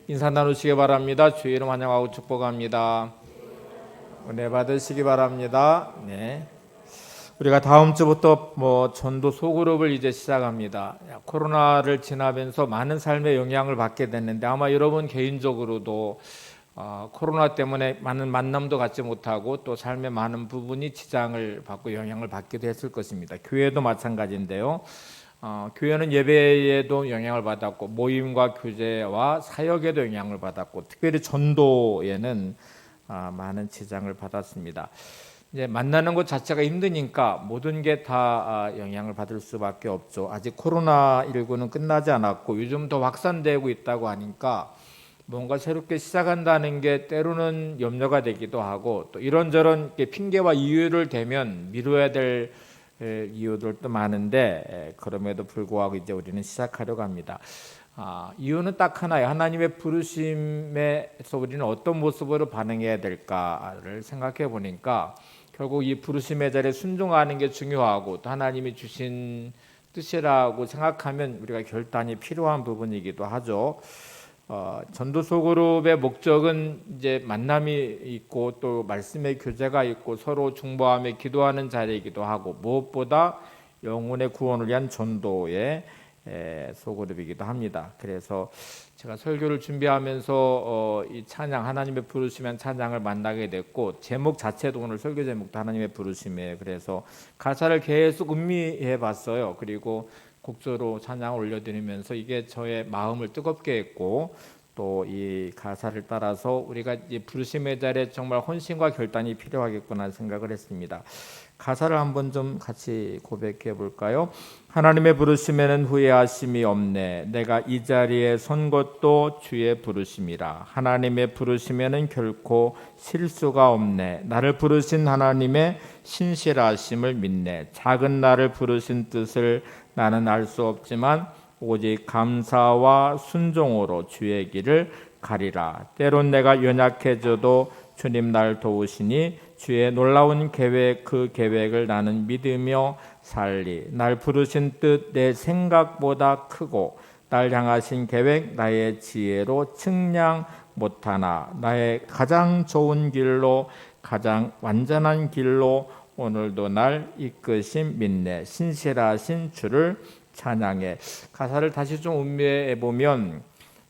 인사 나누시기 바랍니다. 주의 이름 환영하고 축복합니다. 은혜 받으시기 바랍니다. 네. 우리가 다음 주부터 전도 소그룹을 이제 시작합니다. 코로나를 지나면서 많은 삶에 영향을 받게 됐는데 아마 여러분 개인적으로도 코로나 때문에 많은 만남도 갖지 못하고 또 삶의 많은 부분이 지장을 받고 영향을 받기도 했을 것입니다. 교회도 마찬가지인데요. 교회는 예배에도 영향을 받았고 모임과 교제와 사역에도 영향을 받았고 특별히 전도에는 많은 지장을 받았습니다. 이제 만나는 것 자체가 힘드니까 모든 게 다 영향을 받을 수밖에 없죠. 아직 코로나19는 끝나지 않았고 요즘 더 확산되고 있다고 하니까 뭔가 새롭게 시작한다는 게 때로는 염려가 되기도 하고 또 이런저런 핑계와 이유를 대면 미뤄야 될 이유들도 많은데 그럼에도 불구하고 이제 우리는 시작하려고 합니다. 이유는 딱 하나예요. 하나님의 부르심에서 우리는 어떤 모습으로 반응해야 될까를 생각해 보니까 결국 이 부르심의 자리에 순종하는 게 중요하고 또 하나님이 주신 뜻이라고 생각하면 우리가 결단이 필요한 부분이기도 하죠. 전도 소그룹의 목적은 이제 만남이 있고 또 말씀의 교제가 있고 서로 중보하며 기도하는 자리이기도 하고 무엇보다 영혼의 구원을 위한 전도의 소그룹이기도 합니다. 그래서 제가 설교를 준비하면서 이 찬양 하나님의 부르시면 찬양을 만나게 됐고 제목 자체도 오늘 설교 제목도 하나님의 부르심이에요. 그래서 가사를 계속 음미해 봤어요. 그리고 곡조로 찬양을 올려드리면서 이게 저의 마음을 뜨겁게 했고 또 이 가사를 따라서 우리가 이 부르심의 자리에 정말 헌신과 결단이 필요하겠구나 생각을 했습니다. 가사를 한번 좀 같이 고백해 볼까요? 하나님의 부르심에는 후회하심이 없네. 내가 이 자리에 선 것도 주의 부르심이라. 하나님의 부르심에는 결코 실수가 없네. 나를 부르신 하나님의 신실하심을 믿네. 작은 나를 부르신 뜻을 나는 알 수 없지만 오직 감사와 순종으로 주의 길을 가리라. 때론 내가 연약해져도 주님 날 도우시니 주의 놀라운 계획 그 계획을 나는 믿으며 살리. 날 부르신 뜻 내 생각보다 크고 날 향하신 계획 나의 지혜로 측량 못하나. 나의 가장 좋은 길로 가장 완전한 길로 오늘도 날 이끄심 믿네. 신실하신 주를 찬양해. 가사를 다시 좀 음미해 보면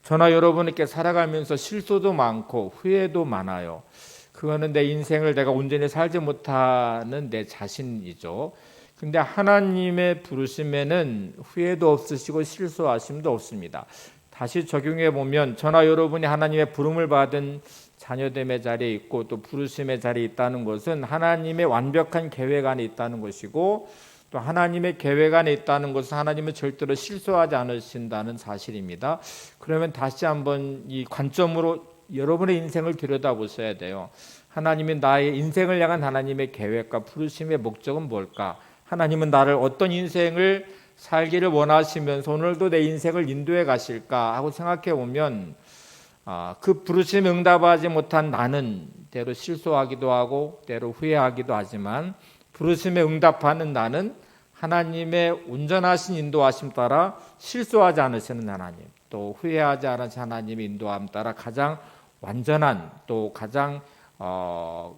저나 여러분께 살아가면서 실수도 많고 후회도 많아요. 그거는 내 인생을 내가 온전히 살지 못하는 내 자신이죠. 근데 하나님의 부르심에는 후회도 없으시고 실수하심도 없습니다. 다시 적용해 보면 저나 여러분이 하나님의 부름을 받은 자녀됨의 자리에 있고 또 부르심의 자리에 있다는 것은 하나님의 완벽한 계획 안에 있다는 것이고 또 하나님의 계획 안에 있다는 것은 하나님은 절대로 실수하지 않으신다는 사실입니다. 그러면 다시 한번 이 관점으로 여러분의 인생을 들여다보셔야 돼요. 하나님이 나의 인생을 향한 하나님의 계획과 부르심의 목적은 뭘까? 하나님은 나를 어떤 인생을 살기를 원하시면서 오늘도 내 인생을 인도해 가실까 하고 생각해 보면 그 부르심에 응답하지 못한 나는 때로 실수하기도 하고 때로 후회하기도 하지만 부르심에 응답하는 나는 하나님의 온전하신 인도하심 따라 실수하지 않으시는 하나님 또 후회하지 않으시는 하나님의 인도함 따라 가장 완전한 또 가장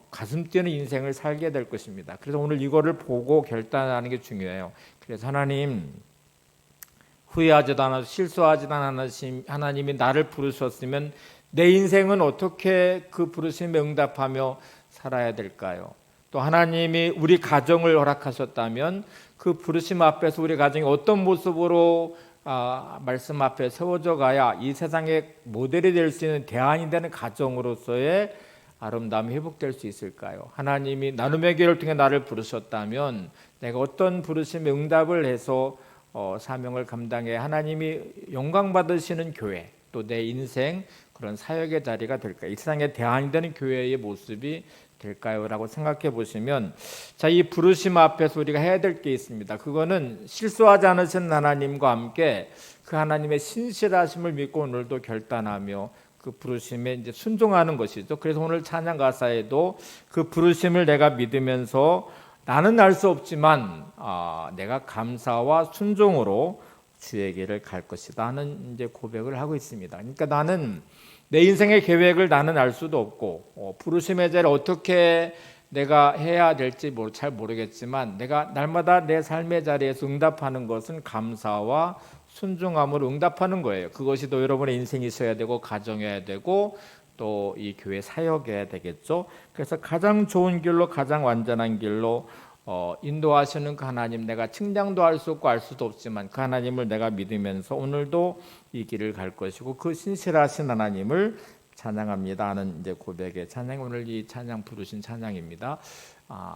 가슴 뛰는 인생을 살게 될 것입니다. 그래서 오늘 이거를 보고 결단하는 게 중요해요. 그래서 하나님 후회하지도 않아서 실수하지도 않으신 하나님이 나를 부르셨으면 내 인생은 어떻게 그 부르심에 응답하며 살아야 될까요? 또 하나님이 우리 가정을 허락하셨다면 그 부르심 앞에서 우리 가정이 어떤 모습으로 말씀 앞에 세워져 가야 이 세상의 모델이 될 수 있는 대안이 되는 가정으로서의 아름다움이 회복될 수 있을까요? 하나님이 나눔의 기회를 통해 나를 부르셨다면 내가 어떤 부르심에 응답을 해서 사명을 감당해 하나님이 영광 받으시는 교회 또 내 인생 그런 사역의 자리가 될까? 이 세상의 대안이 되는 교회의 모습이 될까요? 라고 생각해 보시면 자, 이 부르심 앞에서 우리가 해야 될 게 있습니다. 그거는 실수하지 않으신 하나님과 함께 그 하나님의 신실하심을 믿고 오늘도 결단하며 그 부르심에 이제 순종하는 것이죠. 그래서 오늘 찬양 가사에도 그 부르심을 내가 믿으면서 나는 알 수 없지만 내가 감사와 순종으로 주의 길을 갈 것이다 하는 이제 고백을 하고 있습니다. 그러니까 나는 내 인생의 계획을 나는 알 수도 없고 부르심의 자를 어떻게 내가 해야 될지 잘 모르겠지만 내가 날마다 내 삶의 자리에서 응답하는 것은 감사와 순종함으로 응답하는 거예요. 그것이 또 여러분의 인생이 있어야 되고 가정이어야 되고 또 이 교회 사역해야 되겠죠. 그래서 가장 좋은 길로 가장 완전한 길로 인도하시는 그 하나님, 내가 측량도 할 수 없고 알 수도 없지만 그 하나님을 내가 믿으면서 오늘도 이 길을 갈 것이고 그 신실하신 하나님을 찬양합니다 하는 이제 고백의 찬양, 오늘 이 찬양 부르신 찬양입니다.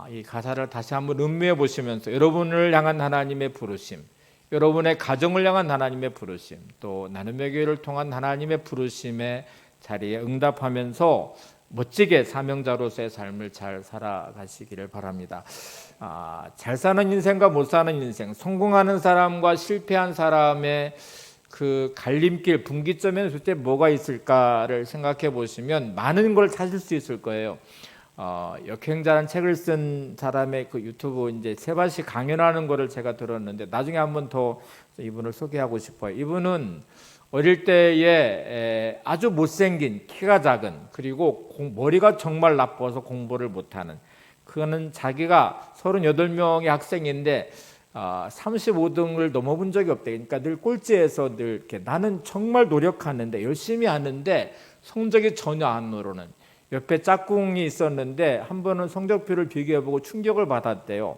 이 가사를 다시 한번 음미해 보시면서 여러분을 향한 하나님의 부르심, 여러분의 가정을 향한 하나님의 부르심, 또 나눔의 교회를 통한 하나님의 부르심의 자리에 응답하면서 멋지게 사명자로서의 삶을 잘 살아가시기를 바랍니다. 잘 사는 인생과 못 사는 인생, 성공하는 사람과 실패한 사람의 그 갈림길, 분기점에는 도대체 뭐가 있을까를 생각해 보시면 많은 걸 찾을 수 있을 거예요. 역행자라는 책을 쓴 사람의 그 유튜브 이제 세바시 강연하는 거를 제가 들었는데 나중에 한번 더 이분을 소개하고 싶어요. 이분은 어릴 때에 아주 못생긴, 키가 작은, 그리고 머리가 정말 나빠서 공부를 못하는, 그거는 자기가 38명의 학생인데 35등을 넘어본 적이 없대. 그러니까 늘 꼴찌에서 늘 이렇게 나는 정말 노력하는데 열심히 하는데 성적이 전혀 안 오르는, 옆에 짝꿍이 있었는데 한 번은 성적표를 비교해보고 충격을 받았대요.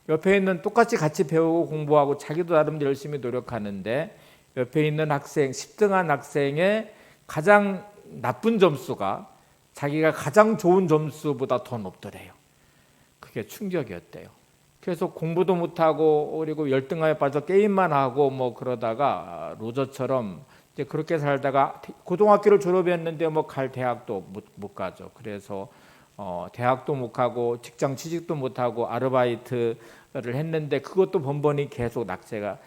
옆에 있는 똑같이 같이 배우고 공부하고 자기도 나름대로 열심히 노력하는데 옆에 있는 학생, 10등한 학생의 가장 나쁜 점수가 자기가 가장 좋은 점수보다 더 높더래요. 그게 충격이었대요. 그래서 공부도 못하고 그리고 열등감에 빠져 게임만 하고 뭐 그러다가 로저처럼 이제 그렇게 살다가 고등학교를 졸업했는데 뭐 갈 대학도 못 가죠. 그래서 대학도 못 가고 직장 취직도 못 하고 아르바이트를 했는데 그것도 번번이 계속 낙제가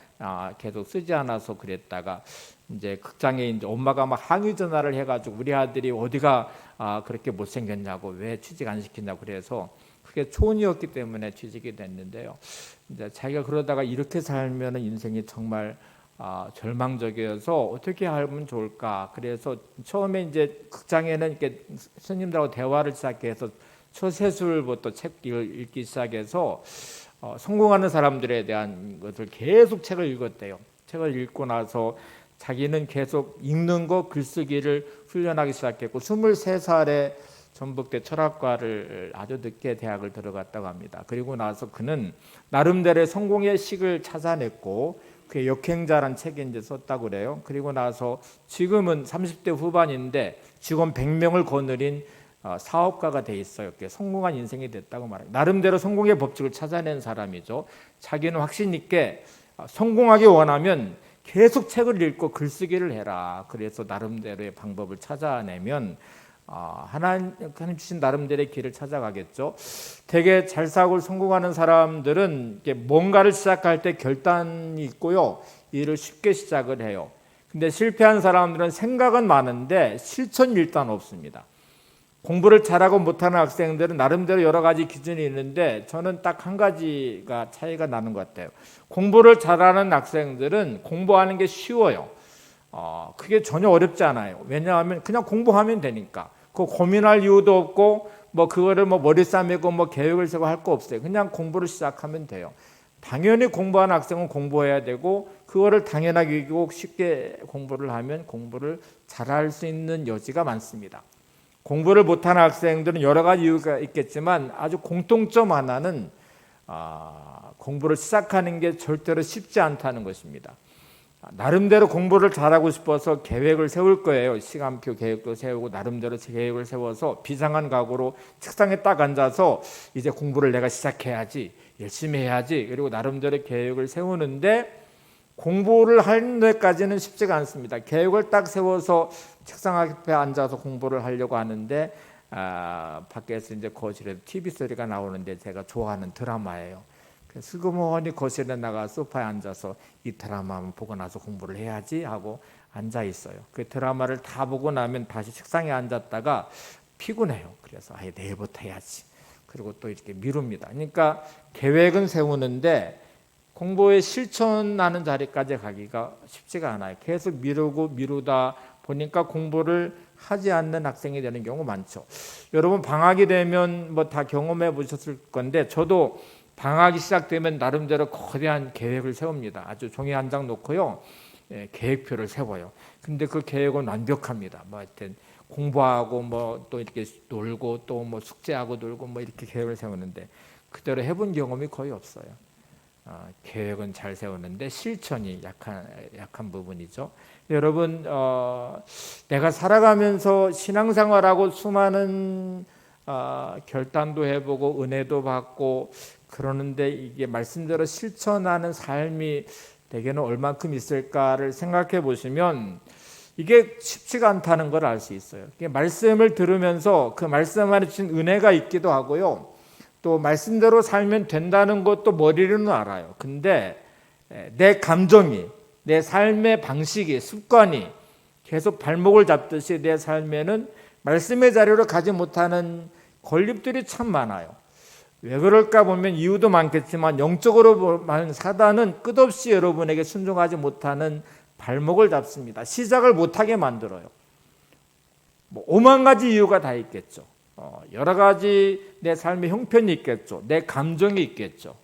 계속 쓰지 않아서 그랬다가 이제 극장에 이제 엄마가 막 항의 전화를 해가지고 우리 아들이 어디가 그렇게 못생겼냐고 왜 취직 안 시키냐고 그래서 그게 초혼이었기 때문에 취직이 됐는데요. 이제 자기가 그러다가 이렇게 살면 인생이 정말 절망적이어서 어떻게 하면 좋을까. 그래서 처음에 이제 극장에는 이렇게 스님들하고 대화를 시작해서 처세술부터 책 읽기 시작해서 성공하는 사람들에 대한 것을 계속 책을 읽었대요. 책을 읽고 나서 자기는 계속 읽는 거 글쓰기를 훈련하기 시작했고 23살에 전북대 철학과를 아주 늦게 대학을 들어갔다고 합니다. 그리고 나서 그는 나름대로의 성공의 식을 찾아냈고 그게 역행자란 책에 이제 썼다고 그래요. 그리고 나서 지금은 30대 후반인데 직원 100명을 거느린 사업가가 돼 있어요. 성공한 인생이 됐다고 말해요. 나름대로 성공의 법칙을 찾아낸 사람이죠. 자기는 확신 있게 성공하기 원하면 계속 책을 읽고 글쓰기를 해라. 그래서 나름대로의 방법을 찾아내면 하나님 주신 나름대로의 길을 찾아가겠죠. 되게 잘 살고 성공하는 사람들은 뭔가를 시작할 때 결단이 있고요. 일을 쉽게 시작을 해요. 근데 실패한 사람들은 생각은 많은데 실천이 일단 없습니다. 공부를 잘하고 못하는 학생들은 나름대로 여러 가지 기준이 있는데 저는 딱 한 가지가 차이가 나는 것 같아요. 공부를 잘하는 학생들은 공부하는 게 쉬워요. 그게 전혀 어렵지 않아요. 왜냐하면 그냥 공부하면 되니까. 그 고민할 이유도 없고 뭐 그거를 뭐 머리 싸매고 뭐 계획을 세고 할 거 없어요. 그냥 공부를 시작하면 돼요. 당연히 공부하는 학생은 공부해야 되고 그거를 당연하게 여기고 쉽게 공부를 하면 공부를 잘할 수 있는 여지가 많습니다. 공부를 못하는 학생들은 여러 가지 이유가 있겠지만 아주 공통점 하나는 공부를 시작하는 게 절대로 쉽지 않다는 것입니다. 나름대로 공부를 잘하고 싶어서 계획을 세울 거예요. 시간표 계획도 세우고 나름대로 계획을 세워서 비상한 각오로 책상에 딱 앉아서 이제 공부를 내가 시작해야지, 열심히 해야지, 그리고 나름대로 계획을 세우는데 공부를 하는 데까지는 쉽지가 않습니다. 계획을 딱 세워서 책상 앞에 앉아서 공부를 하려고 하는데 밖에서 이제 거실에 TV 소리가 나오는데 제가 좋아하는 드라마예요. 슬그머니 거실에 나가 소파에 앉아서 이 드라마만 보고 나서 공부를 해야지 하고 앉아 있어요. 그 드라마를 다 보고 나면 다시 책상에 앉았다가 피곤해요. 그래서 내일부터 해야지. 그리고 또 이렇게 미룹니다. 그러니까 계획은 세우는데 공부에 실천하는 자리까지 가기가 쉽지가 않아요. 계속 미루다 보니까 공부를 하지 않는 학생이 되는 경우 많죠. 여러분 방학이 되면 뭐 다 경험해 보셨을 건데 저도 방학이 시작되면 나름대로 거대한 계획을 세웁니다. 아주 종이 한 장 놓고요. 계획표를 세워요. 근데 그 계획은 완벽합니다. 뭐 하여튼 공부하고 뭐 또 이렇게 놀고 또 뭐 숙제하고 놀고 뭐 이렇게 계획을 세우는데 그대로 해본 경험이 거의 없어요. 계획은 잘 세우는데 실천이 약한 부분이죠. 여러분 내가 살아가면서 신앙생활하고 수많은 결단도 해보고 은혜도 받고 그러는데 이게 말씀대로 실천하는 삶이 대개는 얼만큼 있을까를 생각해 보시면 이게 쉽지가 않다는 걸 알 수 있어요. 말씀을 들으면서 그 말씀 안에 주신 은혜가 있기도 하고요. 또 말씀대로 살면 된다는 것도 머리로는 알아요. 근데 내 감정이, 내 삶의 방식이, 습관이 계속 발목을 잡듯이 내 삶에는 말씀의 자리로 가지 못하는 걸림돌이 참 많아요. 왜 그럴까 보면 이유도 많겠지만 영적으로 보면 사단은 끝없이 여러분에게 순종하지 못하는 발목을 잡습니다. 시작을 못하게 만들어요. 뭐 5만 가지 이유가 다 있겠죠. 여러 가지 내 삶의 형편이 있겠죠. 내 감정이 있겠죠.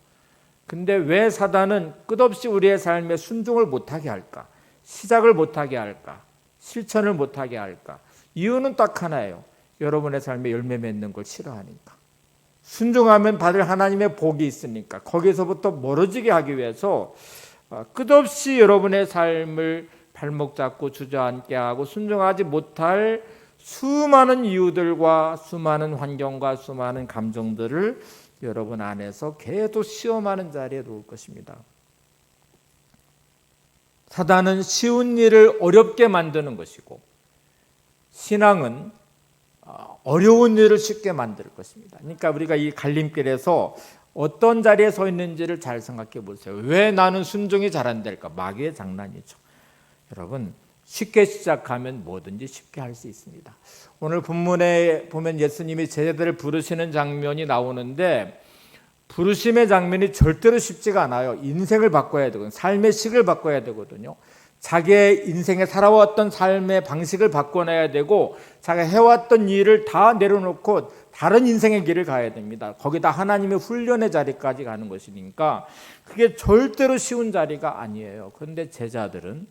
근데 왜 사단은 끝없이 우리의 삶에 순종을 못하게 할까? 시작을 못하게 할까? 실천을 못하게 할까? 이유는 딱 하나예요. 여러분의 삶에 열매 맺는 걸 싫어하니까. 순종하면 받을 하나님의 복이 있으니까 거기서부터 멀어지게 하기 위해서 끝없이 여러분의 삶을 발목 잡고 주저앉게 하고 순종하지 못할 수많은 이유들과 수많은 환경과 수많은 감정들을 여러분 안에서 계속 시험하는 자리에 놓을 것입니다. 사단은 쉬운 일을 어렵게 만드는 것이고 신앙은 어려운 일을 쉽게 만들 것입니다. 그러니까 우리가 이 갈림길에서 어떤 자리에 서 있는지를 잘 생각해 보세요. 왜 나는 순종이 잘 안 될까? 마귀의 장난이죠. 여러분 쉽게 시작하면 뭐든지 쉽게 할 수 있습니다. 오늘 본문에 보면 예수님이 제자들을 부르시는 장면이 나오는데 부르심의 장면이 절대로 쉽지가 않아요. 인생을 바꿔야 되거든요. 삶의 식을 바꿔야 되거든요. 자기의 인생에 살아왔던 삶의 방식을 바꿔내야 되고 자기가 해왔던 일을 다 내려놓고 다른 인생의 길을 가야 됩니다. 거기다 하나님의 훈련의 자리까지 가는 것이니까 그게 절대로 쉬운 자리가 아니에요. 그런데 제자들은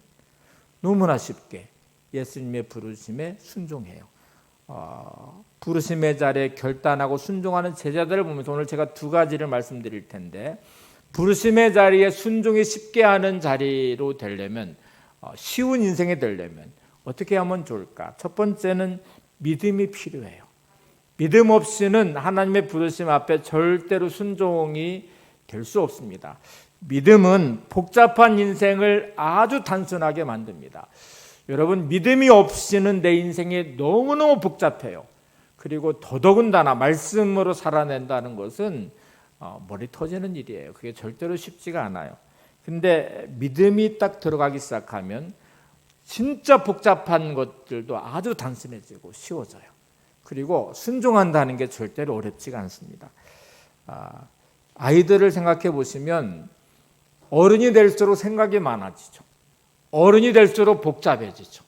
너무나 쉽게 예수님의 부르심에 순종해요. 부르심의 자리에 결단하고 순종하는 제자들을 보면서 오늘 제가 두 가지를 말씀드릴 텐데 부르심의 자리에 순종이 쉽게 하는 자리로 되려면 쉬운 인생이 되려면 어떻게 하면 좋을까? 첫 번째는 믿음이 필요해요. 믿음 없이는 하나님의 부르심 앞에 절대로 순종이 될 수 없습니다. 믿음은 복잡한 인생을 아주 단순하게 만듭니다. 여러분 믿음이 없이는 내 인생이 너무너무 복잡해요. 그리고 더더군다나 말씀으로 살아낸다는 것은 머리 터지는 일이에요. 그게 절대로 쉽지가 않아요. 근데 믿음이 딱 들어가기 시작하면 진짜 복잡한 것들도 아주 단순해지고 쉬워져요. 그리고 순종한다는 게 절대로 어렵지가 않습니다. 아이들을 생각해 보시면 어른이 될수록 생각이 많아지죠. 어른이 될수록 복잡해지죠.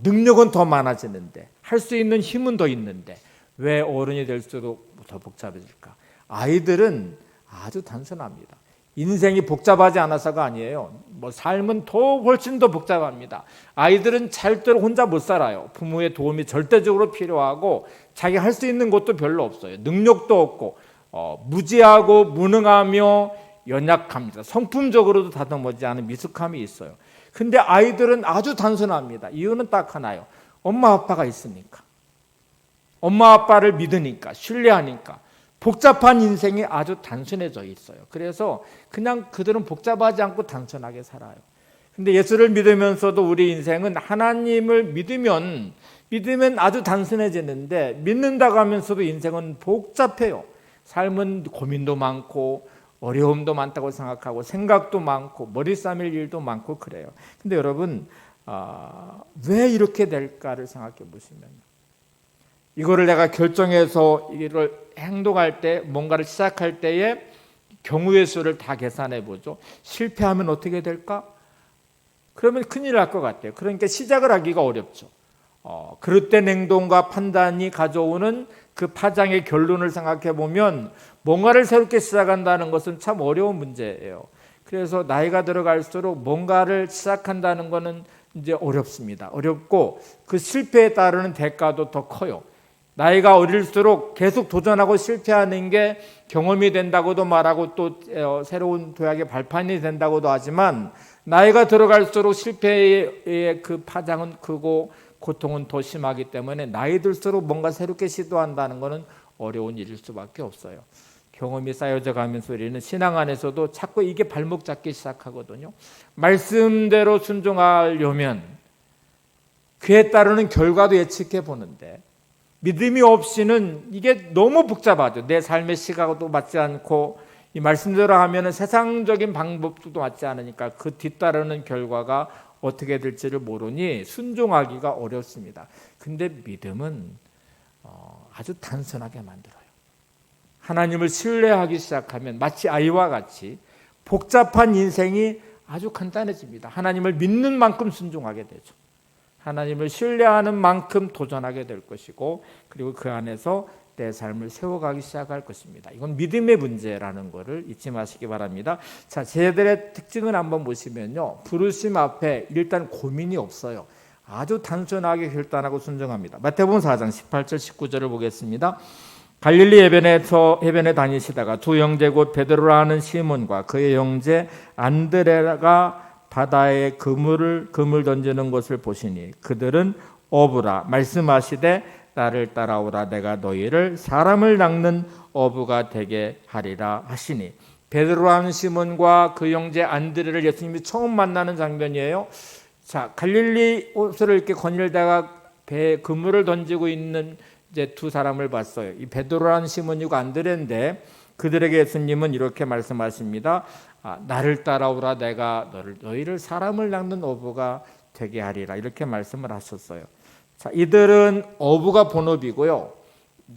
능력은 더 많아지는데 할 수 있는 힘은 더 있는데 왜 어른이 될수록 더 복잡해질까? 아이들은 아주 단순합니다. 인생이 복잡하지 않아서가 아니에요. 삶은 훨씬 더 복잡합니다. 아이들은 절대로 혼자 못 살아요. 부모의 도움이 절대적으로 필요하고 자기 할 수 있는 것도 별로 없어요. 능력도 없고 무지하고 무능하며 연약합니다. 성품적으로도 다듬어지지 않은 미숙함이 있어요. 근데 아이들은 아주 단순합니다. 이유는 딱 하나요. 엄마 아빠가 있으니까. 엄마 아빠를 믿으니까 신뢰하니까 복잡한 인생이 아주 단순해져 있어요. 그래서 그냥 그들은 복잡하지 않고 단순하게 살아요. 근데 예수를 믿으면서도 우리 인생은 하나님을 믿으면 아주 단순해지는데 믿는다고 하면서도 인생은 복잡해요. 삶은 고민도 많고 어려움도 많다고 생각하고 생각도 많고 머리 싸맬 일도 많고 그래요. 근데 여러분 왜 이렇게 될까를 생각해 보시면 이거를 내가 결정해서 이걸 행동할 때 뭔가를 시작할 때에 경우의 수를 다 계산해 보죠. 실패하면 어떻게 될까? 그러면 큰일 날 것 같아요. 그러니까 시작을 하기가 어렵죠. 그릇된 행동과 판단이 가져오는 그 파장의 결론을 생각해 보면 뭔가를 새롭게 시작한다는 것은 참 어려운 문제예요. 그래서 나이가 들어갈수록 뭔가를 시작한다는 것은 이제 어렵습니다. 어렵고 그 실패에 따르는 대가도 더 커요. 나이가 어릴수록 계속 도전하고 실패하는 게 경험이 된다고도 말하고 또 새로운 도약의 발판이 된다고도 하지만 나이가 들어갈수록 실패의 그 파장은 크고 고통은 더 심하기 때문에 나이 들수록 뭔가 새롭게 시도한다는 것은 어려운 일일 수밖에 없어요. 경험이 쌓여져 가면서 우리는 신앙 안에서도 자꾸 이게 발목 잡기 시작하거든요. 말씀대로 순종하려면 그에 따르는 결과도 예측해 보는데 믿음이 없이는 이게 너무 복잡하죠. 내 삶의 시각도 맞지 않고 이 말씀대로 하면은 세상적인 방법도 맞지 않으니까 그 뒤따르는 결과가 어떻게 될지를 모르니 순종하기가 어렵습니다. 근데 믿음은 아주 단순하게 만들어요. 하나님을 신뢰하기 시작하면 마치 아이와 같이 복잡한 인생이 아주 간단해집니다. 하나님을 믿는 만큼 순종하게 되죠. 하나님을 신뢰하는 만큼 도전하게 될 것이고 그리고 그 안에서 내 삶을 세워가기 시작할 것입니다. 이건 믿음의 문제라는 것을 잊지 마시기 바랍니다. 자, 쟤들의 특징을 한번 보시면요. 부르심 앞에 일단 고민이 없어요. 아주 단순하게 결단하고 순종합니다. 마태복음 4장 18절 19절을 보겠습니다. 갈릴리 해변에 다니시다가 두 형제 곧 베드로라 는 시몬과 그의 형제 안드레가 바다에 그물 던지는 것을 보시니 그들은 어부라 말씀하시되 나를 따라오라 내가 너희를 사람을 낚는 어부가 되게 하리라 하시니 베드로라는 시몬과 그 형제 안드레를 예수님이 처음 만나는 장면이에요. 자, 갈릴리 옷을 이렇게 거닐다가 배에 그물을 던지고 있는 이제 두 사람을 봤어요. 이 베드로라는 시몬이고 안드레인데 그들에게 예수님은 이렇게 말씀하십니다. 나를 따라오라 내가 너희를 사람을 낚는 어부가 되게 하리라 이렇게 말씀을 하셨어요. 자, 이들은 어부가 본업이고요.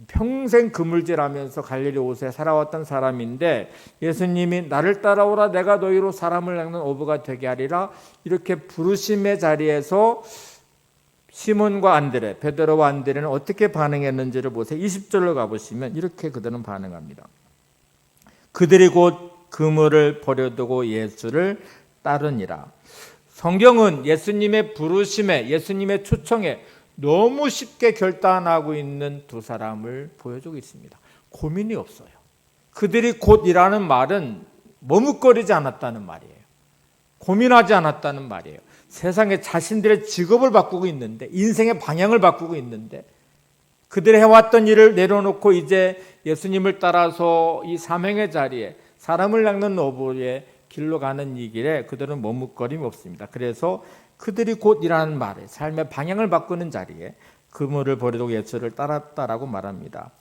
평생 그물질하면서 갈릴리 옷에 살아왔던 사람인데 예수님이 나를 따라오라 내가 너희로 사람을 낚는 어부가 되게 하리라 이렇게 부르심의 자리에서 시몬과 안드레, 베드로와 안드레는 어떻게 반응했는지를 보세요. 20절로 가보시면 이렇게 그들은 반응합니다. 그들이 곧 그물을 버려두고 예수를 따르니라. 성경은 예수님의 부르심에 예수님의 초청에 너무 쉽게 결단하고 있는 두 사람을 보여주고 있습니다. 고민이 없어요. 그들이 곧이라는 말은 머뭇거리지 않았다는 말이에요. 고민하지 않았다는 말이에요. 세상에 자신들의 직업을 바꾸고 있는데 인생의 방향을 바꾸고 있는데 그들이 해왔던 일을 내려놓고 이제 예수님을 따라서 이 사명의 자리에 사람을 낚는 어부의 길로 가는 이 길에 그들은 머뭇거림이 없습니다. 그래서 그들이 곧이라는 말에 삶의 방향을 바꾸는 자리에 그물을 버리고 예수를 따랐다라고 말합니다.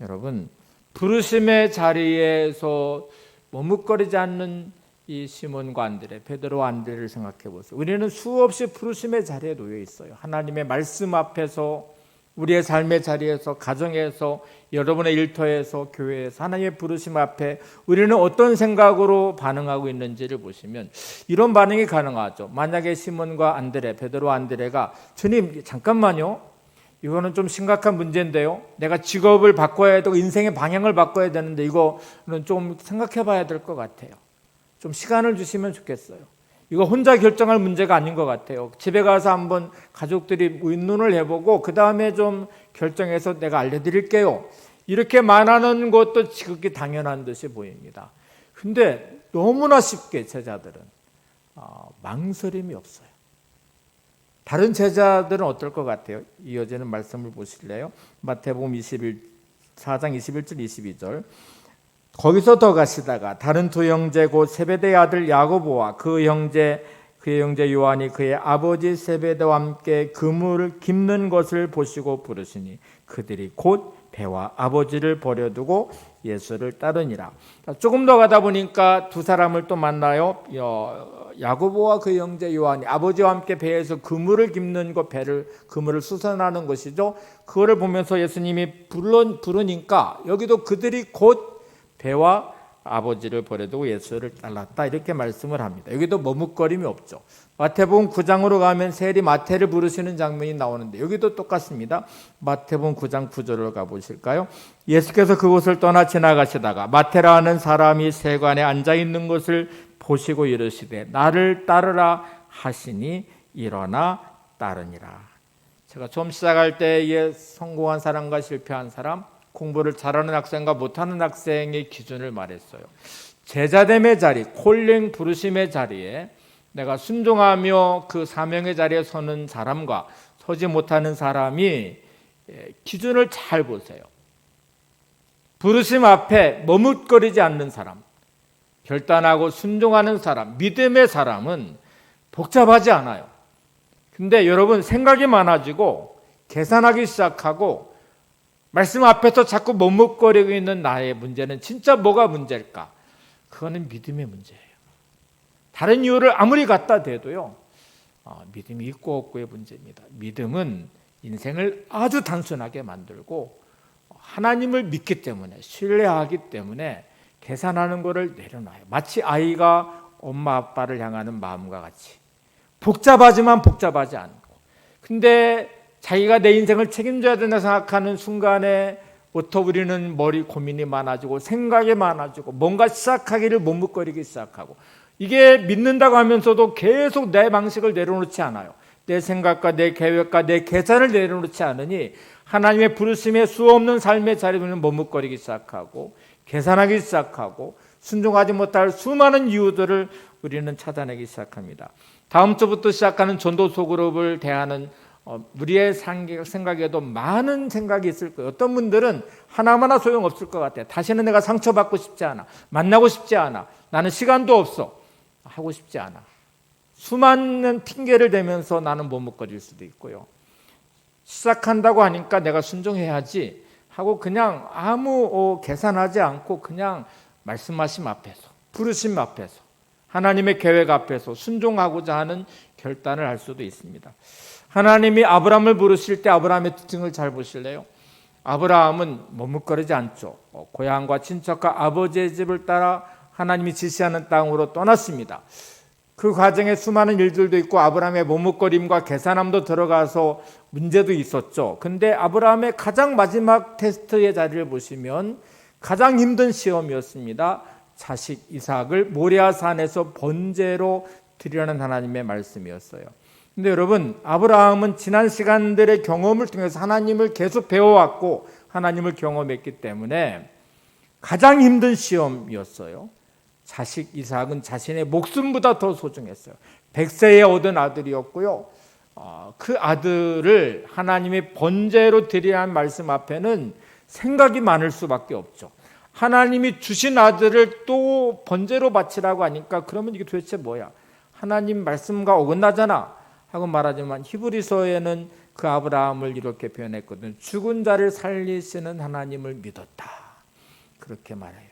여러분 부르심의 자리에서 머뭇거리지 않는 이 시몬과 안드레, 베드로와 안드레를 생각해 보세요. 우리는 수없이 부르심의 자리에 놓여 있어요. 하나님의 말씀 앞에서 우리의 삶의 자리에서 가정에서 여러분의 일터에서 교회에서 하나님의 부르심 앞에 우리는 어떤 생각으로 반응하고 있는지를 보시면 이런 반응이 가능하죠. 만약에 시몬과 안드레, 베드로와 안드레가 주님 잠깐만요. 이거는 좀 심각한 문제인데요. 내가 직업을 바꿔야 되고 인생의 방향을 바꿔야 되는데 이거는 좀 생각해 봐야 될 것 같아요. 좀 시간을 주시면 좋겠어요. 이거 혼자 결정할 문제가 아닌 것 같아요. 집에 가서 한번 가족들이 의논을 해보고 그 다음에 좀 결정해서 내가 알려드릴게요. 이렇게 말하는 것도 지극히 당연한 듯이 보입니다. 근데 너무나 쉽게 제자들은 망설임이 없어요. 다른 제자들은 어떨 것 같아요? 이어지는 말씀을 보실래요? 마태복음 4장 21절 22절 거기서 더 가시다가 다른 두 형제 곧 세베대의 아들 야고보와 그의 형제 요한이 그의 아버지 세베대와 함께 그물을 깁는 것을 보시고 부르시니 그들이 곧 배와 아버지를 버려두고 예수를 따르니라. 조금 더 가다 보니까 두 사람을 또 만나요. 야고보와 그의 형제 요한이 아버지와 함께 배에서 그물을 깁는 것, 그물을 수선하는 것이죠. 그거를 보면서 예수님이 부르니까 여기도 그들이 곧 배와 아버지를 버려두고 예수를 따랐다 이렇게 말씀을 합니다. 여기도 머뭇거림이 없죠. 마태복음 9장으로 가면 세리 마태를 부르시는 장면이 나오는데 여기도 똑같습니다. 마태복음 9장 9절을 가보실까요? 예수께서 그곳을 떠나 지나가시다가 마태라 하는 사람이 세관에 앉아있는 것을 보시고 이르시되 나를 따르라 하시니 일어나 따르니라. 제가 처음 시작할 때에 성공한 사람과 실패한 사람, 공부를 잘하는 학생과 못하는 학생의 기준을 말했어요. 제자됨의 자리, 콜링 부르심의 자리에 내가 순종하며 그 사명의 자리에 서는 사람과 서지 못하는 사람이 기준을 잘 보세요. 부르심 앞에 머뭇거리지 않는 사람, 결단하고 순종하는 사람, 믿음의 사람은 복잡하지 않아요. 근데 여러분 생각이 많아지고 계산하기 시작하고 말씀 앞에서 자꾸 머뭇거리고 있는 나의 문제는 진짜 뭐가 문제일까? 그거는 믿음의 문제예요. 다른 이유를 아무리 갖다 대도요, 믿음이 있고 없고의 문제입니다. 믿음은 인생을 아주 단순하게 만들고 하나님을 믿기 때문에, 신뢰하기 때문에 계산하는 것을 내려놔요. 마치 아이가 엄마 아빠를 향하는 마음과 같이 복잡하지만 복잡하지 않고, 근데 자기가 내 인생을 책임져야 된다 생각하는 순간에부터 우리는 머리 고민이 많아지고 생각이 많아지고 뭔가 시작하기를 머뭇거리기 시작하고, 이게 믿는다고 하면서도 계속 내 방식을 내려놓지 않아요. 내 생각과 내 계획과 내 계산을 내려놓지 않으니 하나님의 부르심에 수없는 삶의 자리에는 머뭇거리기 시작하고 계산하기 시작하고 순종하지 못할 수많은 이유들을 우리는 찾아내기 시작합니다. 다음 주부터 시작하는 전도 소그룹을 대하는 우리의 생각에도 많은 생각이 있을 거예요. 어떤 분들은 하나마나 소용없을 것 같아요. 다시는 내가 상처받고 싶지 않아. 만나고 싶지 않아. 나는 시간도 없어. 하고 싶지 않아. 수많은 핑계를 대면서 나는 머뭇거릴 수도 있고요. 시작한다고 하니까 내가 순종해야지 하고 그냥 아무 계산하지 않고 그냥 말씀하심 앞에서, 부르심 앞에서, 하나님의 계획 앞에서 순종하고자 하는 결단을 할 수도 있습니다. 하나님이 아브라함을 부르실 때 아브라함의 특징을 잘 보실래요? 아브라함은 머뭇거리지 않죠. 고향과 친척과 아버지의 집을 따라 하나님이 지시하는 땅으로 떠났습니다. 그 과정에 수많은 일들도 있고 아브라함의 머뭇거림과 계산함도 들어가서 문제도 있었죠. 근데 아브라함의 가장 마지막 테스트의 자리를 보시면 가장 힘든 시험이었습니다. 자식 이삭을 모리아 산에서 번제로 드리라는 하나님의 말씀이었어요. 근데 여러분, 아브라함은 지난 시간들의 경험을 통해서 하나님을 계속 배워왔고 하나님을 경험했기 때문에 가장 힘든 시험이었어요. 자식 이삭은 자신의 목숨보다 더 소중했어요. 100세에 얻은 아들이었고요. 그 아들을 하나님의 번제로 드리라는 말씀 앞에는 생각이 많을 수밖에 없죠. 하나님이 주신 아들을 또 번제로 바치라고 하니까 그러면 이게 도대체 뭐야? 하나님 말씀과 어긋나잖아 하고 말하지만 히브리서에는 그 아브라함을 이렇게 표현했거든요. 죽은 자를 살리시는 하나님을 믿었다. 그렇게 말해요.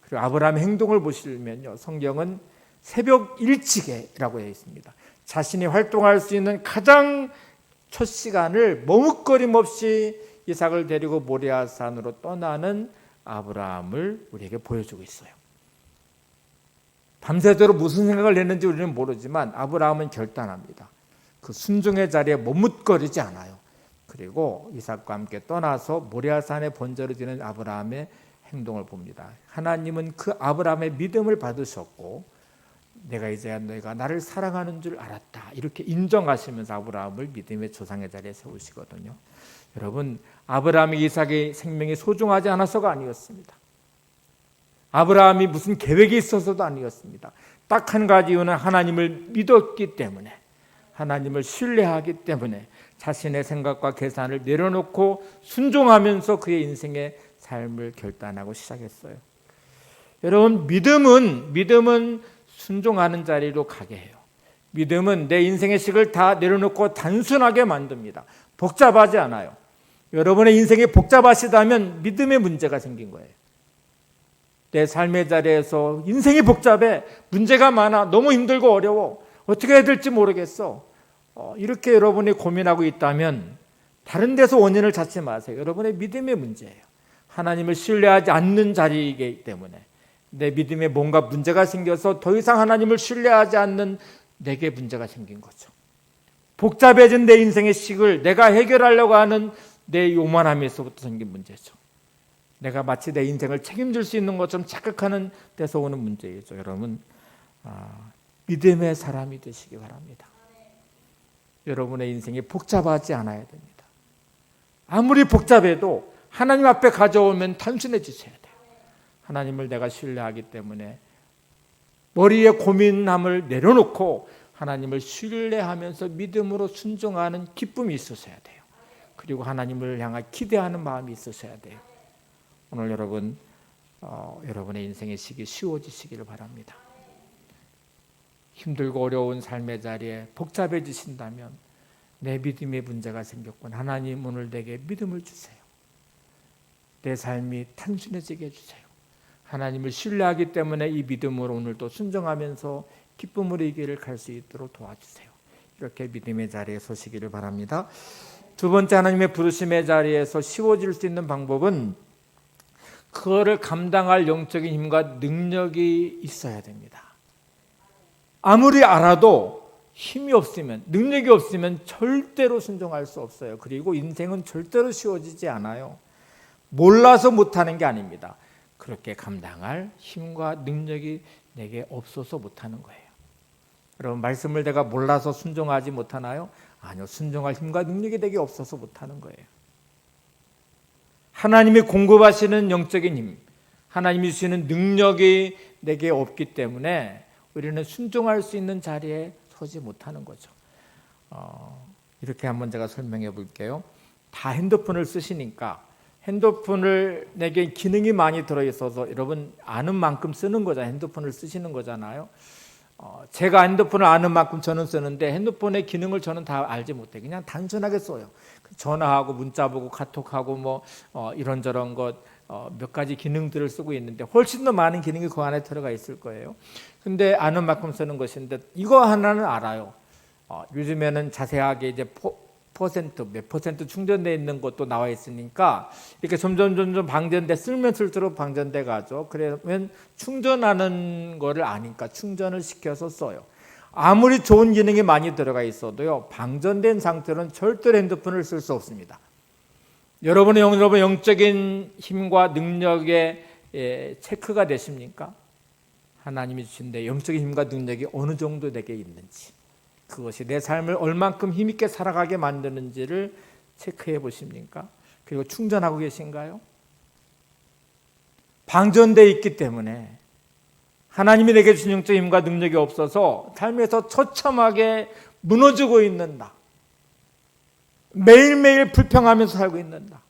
그리고 아브라함의 행동을 보시면요, 성경은 새벽 일찍에라고 되어 있습니다. 자신이 활동할 수 있는 가장 첫 시간을 머뭇거림 없이 이삭을 데리고 모리아산으로 떠나는 아브라함을 우리에게 보여주고 있어요. 밤새도록 무슨 생각을 했는지 우리는 모르지만 아브라함은 결단합니다. 그 순종의 자리에 머뭇거리지 않아요. 그리고 이삭과 함께 떠나서 모리아산의 번제를 드리는 아브라함의 행동을 봅니다. 하나님은 그 아브라함의 믿음을 받으셨고 내가 이제 너희가 나를 사랑하는 줄 알았다 이렇게 인정하시면서 아브라함을 믿음의 조상의 자리에 세우시거든요. 여러분, 아브라함이 이삭의 생명이 소중하지 않아서가 아니었습니다. 아브라함이 무슨 계획이 있어서도 아니었습니다. 딱 한 가지 이유는 하나님을 믿었기 때문에, 하나님을 신뢰하기 때문에 자신의 생각과 계산을 내려놓고 순종하면서 그의 인생의 삶을 결단하고 시작했어요. 여러분, 믿음은 순종하는 자리로 가게 해요. 믿음은 내 인생의 식을 다 내려놓고 단순하게 만듭니다. 복잡하지 않아요. 여러분의 인생이 복잡하시다면 믿음의 문제가 생긴 거예요. 내 삶의 자리에서 인생이 복잡해, 문제가 많아, 너무 힘들고 어려워, 어떻게 해야 될지 모르겠어, 이렇게 여러분이 고민하고 있다면 다른 데서 원인을 찾지 마세요. 여러분의 믿음의 문제예요. 하나님을 신뢰하지 않는 자리이기 때문에, 내 믿음에 뭔가 문제가 생겨서 더 이상 하나님을 신뢰하지 않는 내게 문제가 생긴 거죠. 복잡해진 내 인생의 식을 내가 해결하려고 하는 내 요만함에서부터 생긴 문제죠. 내가 마치 내 인생을 책임질 수 있는 것처럼 착각하는 데서 오는 문제이죠. 여러분, 믿음의 사람이 되시기 바랍니다. 여러분의 인생이 복잡하지 않아야 됩니다. 아무리 복잡해도 하나님 앞에 가져오면 단순해지셔야 돼요. 하나님을 내가 신뢰하기 때문에 머리에 고민함을 내려놓고 하나님을 신뢰하면서 믿음으로 순종하는 기쁨이 있으셔야 돼요. 그리고 하나님을 향해 기대하는 마음이 있으셔야 돼요. 오늘 여러분, 여러분의 인생의 시기 쉬워지시기를 바랍니다. 힘들고 어려운 삶의 자리에 복잡해지신다면 내 믿음에 문제가 생겼군. 하나님 오늘 내게 믿음을 주세요. 내 삶이 단순해지게 해주세요. 하나님을 신뢰하기 때문에 이 믿음으로 오늘도 순종하면서 기쁨으로 이 길을 갈 수 있도록 도와주세요. 이렇게 믿음의 자리에 서시기를 바랍니다. 두 번째, 하나님의 부르심의 자리에서 쉬워질 수 있는 방법은 그거를 감당할 영적인 힘과 능력이 있어야 됩니다. 아무리 알아도 힘이 없으면, 능력이 없으면 절대로 순종할 수 없어요. 그리고 인생은 절대로 쉬워지지 않아요. 몰라서 못하는 게 아닙니다. 그렇게 감당할 힘과 능력이 내게 없어서 못하는 거예요. 여러분, 말씀을 내가 몰라서 순종하지 못하나요? 아니요, 순종할 힘과 능력이 내게 없어서 못하는 거예요. 하나님이 공급하시는 영적인 힘, 하나님이 주시는 능력이 내게 없기 때문에 우리는 순종할 수 있는 자리에 서지 못하는 거죠. 이렇게 한번 제가 설명해 볼게요. 다 핸드폰을 쓰시니까 핸드폰을 내게 기능이 많이 들어있어서 여러분 아는 만큼 쓰는 거잖아요. 핸드폰을 쓰시는 거잖아요. 제가 핸드폰을 아는 만큼 저는 쓰는데 핸드폰의 기능을 저는 다 알지 못해요. 그냥 단순하게 써요. 전화하고 문자 보고 카톡하고 뭐 이런저런 것 몇 가지 기능들을 쓰고 있는데 훨씬 더 많은 기능이 그 안에 들어가 있을 거예요. 근데 아는 만큼 쓰는 것인데 이거 하나는 알아요. 요즘에는 자세하게 이제 몇 퍼센트 충전되어 있는 것도 나와 있으니까 이렇게 점점 방전돼 쓰면 쓸수록 방전돼 가죠. 그러면 충전하는 거를 아니까 충전을 시켜서 써요. 아무리 좋은 기능이 많이 들어가 있어도요, 방전된 상태로는 절대로 핸드폰을 쓸 수 없습니다. 여러분의 영적인 힘과 능력에 체크가 되십니까? 하나님이 주신 내 영적인 힘과 능력이 어느 정도 내게 있는지, 그것이 내 삶을 얼만큼 힘있게 살아가게 만드는지를 체크해 보십니까? 그리고 충전하고 계신가요? 방전되어 있기 때문에 하나님이 내게 주신 영적인 힘과 능력이 없어서 삶에서 처참하게 무너지고 있는다. 매일매일 불평하면서 살고 있는다.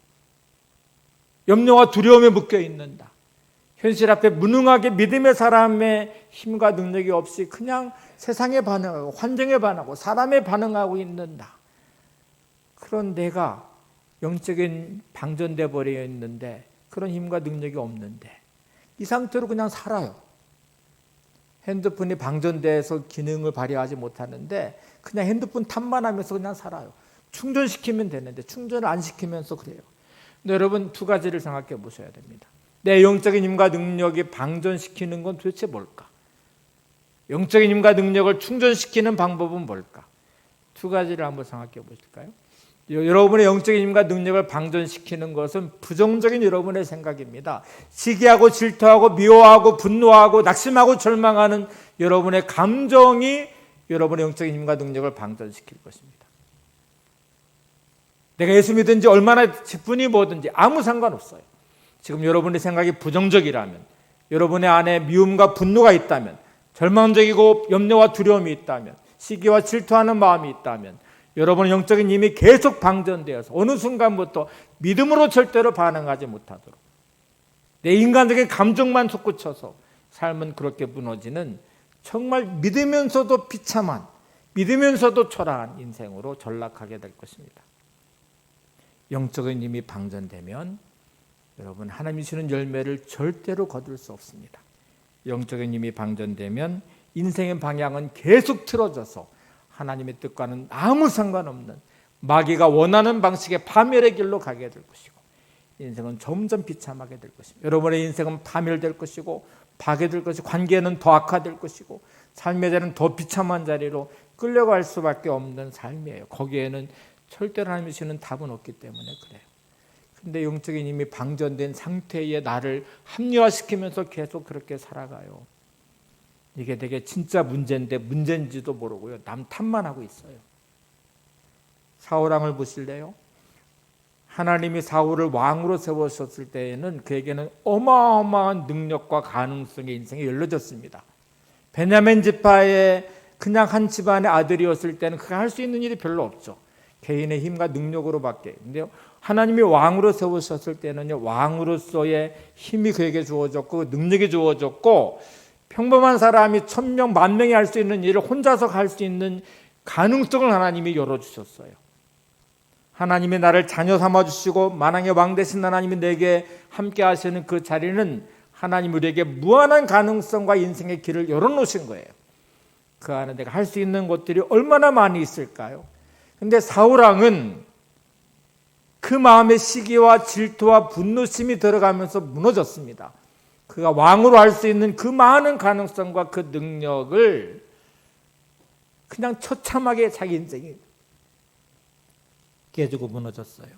염려와 두려움에 묶여 있는다. 현실 앞에 무능하게 믿음의 사람의 힘과 능력이 없이 그냥 세상에 반응하고 환경에 반응하고 사람에 반응하고 있는다. 그런 내가 영적인 방전돼 버려 있는데 그런 힘과 능력이 없는데 이 상태로 그냥 살아요. 핸드폰이 방전돼서 기능을 발휘하지 못하는데 그냥 핸드폰 탓만 하면서 그냥 살아요. 충전시키면 되는데 충전을 안 시키면서 그래요. 근데 여러분 두 가지를 생각해 보셔야 됩니다. 내 영적인 힘과 능력이 방전시키는 건 도대체 뭘까? 영적인 힘과 능력을 충전시키는 방법은 뭘까? 두 가지를 한번 생각해 보실까요? 여러분의 영적인 힘과 능력을 방전시키는 것은 부정적인 여러분의 생각입니다. 시기하고 질투하고 미워하고 분노하고 낙심하고 절망하는 여러분의 감정이 여러분의 영적인 힘과 능력을 방전시킬 것입니다. 내가 예수 믿은 지 얼마나 기쁘니 뭐든지 아무 상관없어요. 지금 여러분의 생각이 부정적이라면, 여러분의 안에 미움과 분노가 있다면, 절망적이고 염려와 두려움이 있다면, 시기와 질투하는 마음이 있다면 여러분의 영적인 힘이 계속 방전되어서 어느 순간부터 믿음으로 절대로 반응하지 못하도록 내 인간적인 감정만 솟구쳐서 삶은 그렇게 무너지는 정말 믿으면서도 비참한, 믿으면서도 초라한 인생으로 전락하게 될 것입니다. 영적인 힘이 방전되면 여러분 하나님이 주시는 열매를 절대로 거둘 수 없습니다. 영적인 힘이 방전되면 인생의 방향은 계속 틀어져서 하나님의 뜻과는 아무 상관없는 마귀가 원하는 방식의 파멸의 길로 가게 될 것이고 인생은 점점 비참하게 될 것입니다. 여러분의 인생은 파멸될 것이고 파괴될 것이고 관계는 더 악화될 것이고 삶의 자리는 더 비참한 자리로 끌려갈 수밖에 없는 삶이에요. 거기에는 절대로 하나님이 주시는 답은 없기 때문에 그래요. 근데 영적인 이미 방전된 상태에 나를 합리화시키면서 계속 그렇게 살아가요. 이게 되게 진짜 문제인데 문제인지도 모르고요. 남 탓만 하고 있어요. 사울 왕을 보실래요? 하나님이 사울을 왕으로 세우셨을 때에는 그에게는 어마어마한 능력과 가능성의 인생이 열려졌습니다. 베냐민 지파의 그냥 한 집안의 아들이었을 때는 그가 할 수 있는 일이 별로 없죠. 개인의 힘과 능력으로밖에. 근데 하나님이 왕으로 세우셨을 때는요, 왕으로서의 힘이 그에게 주어졌고 능력이 주어졌고 평범한 사람이 1000명, 10,000명이 할 수 있는 일을 혼자서 할 수 있는 가능성을 하나님이 열어주셨어요. 하나님이 나를 자녀 삼아주시고 만왕의 왕 되신 하나님이 내게 함께 하시는 그 자리는 하나님 우리에게 무한한 가능성과 인생의 길을 열어놓으신 거예요. 그 안에 내가 할 수 있는 것들이 얼마나 많이 있을까요? 근데 사울왕은 그 마음의 시기와 질투와 분노심이 들어가면서 무너졌습니다. 그가 왕으로 할 수 있는 그 많은 가능성과 그 능력을 그냥 처참하게 자기 인생이 깨지고 무너졌어요.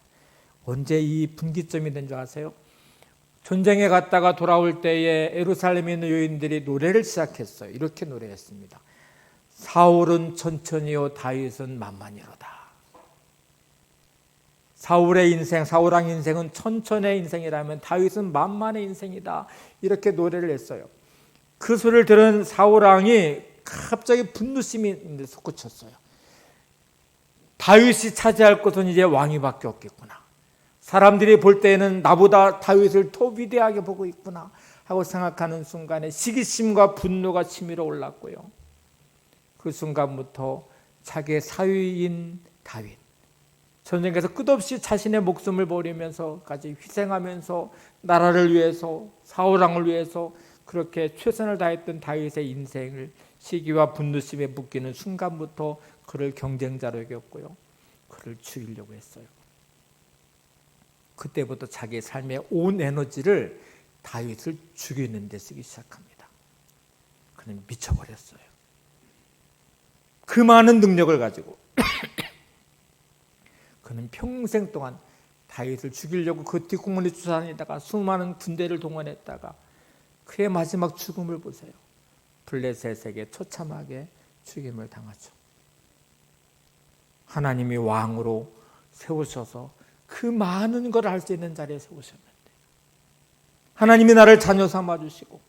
언제 이 분기점이 된 줄 아세요? 전쟁에 갔다가 돌아올 때에 예루살렘에 있는 유인들이 노래를 시작했어요. 이렇게 노래했습니다. 사울은 천천히요 다윗은 만만히로다. 사울의 인생, 사울왕 인생은 천천의 인생이라면 다윗은 만만의 인생이다. 이렇게 노래를 했어요. 그 소리를 들은 사울왕이 갑자기 분노심이 솟구쳤어요. 다윗이 차지할 것은 이제 왕위밖에 없겠구나. 사람들이 볼 때에는 나보다 다윗을 더 위대하게 보고 있구나 하고 생각하는 순간에 시기심과 분노가 치밀어 올랐고요. 그 순간부터 자기의 사위인 다윗, 전쟁에서 끝없이 자신의 목숨을 버리면서까지 희생하면서 나라를 위해서 사울왕을 위해서 그렇게 최선을 다했던 다윗의 인생을 시기와 분노심에 묶이는 순간부터 그를 경쟁자로 여겼고요. 그를 죽이려고 했어요. 그때부터 자기의 삶의 온 에너지를 다윗을 죽이는 데 쓰기 시작합니다. 그는 미쳐버렸어요. 그 많은 능력을 가지고 그는 평생 동안 다윗을 죽이려고 그 뒷공문에 쫓아다니다가 수많은 군대를 동원했다가 그의 마지막 죽음을 보세요. 블레셋에게 처참하게 죽임을 당하죠. 하나님이 왕으로 세우셔서 그 많은 걸 할 수 있는 자리에 세우셨는데 하나님이 나를 자녀 삼아주시고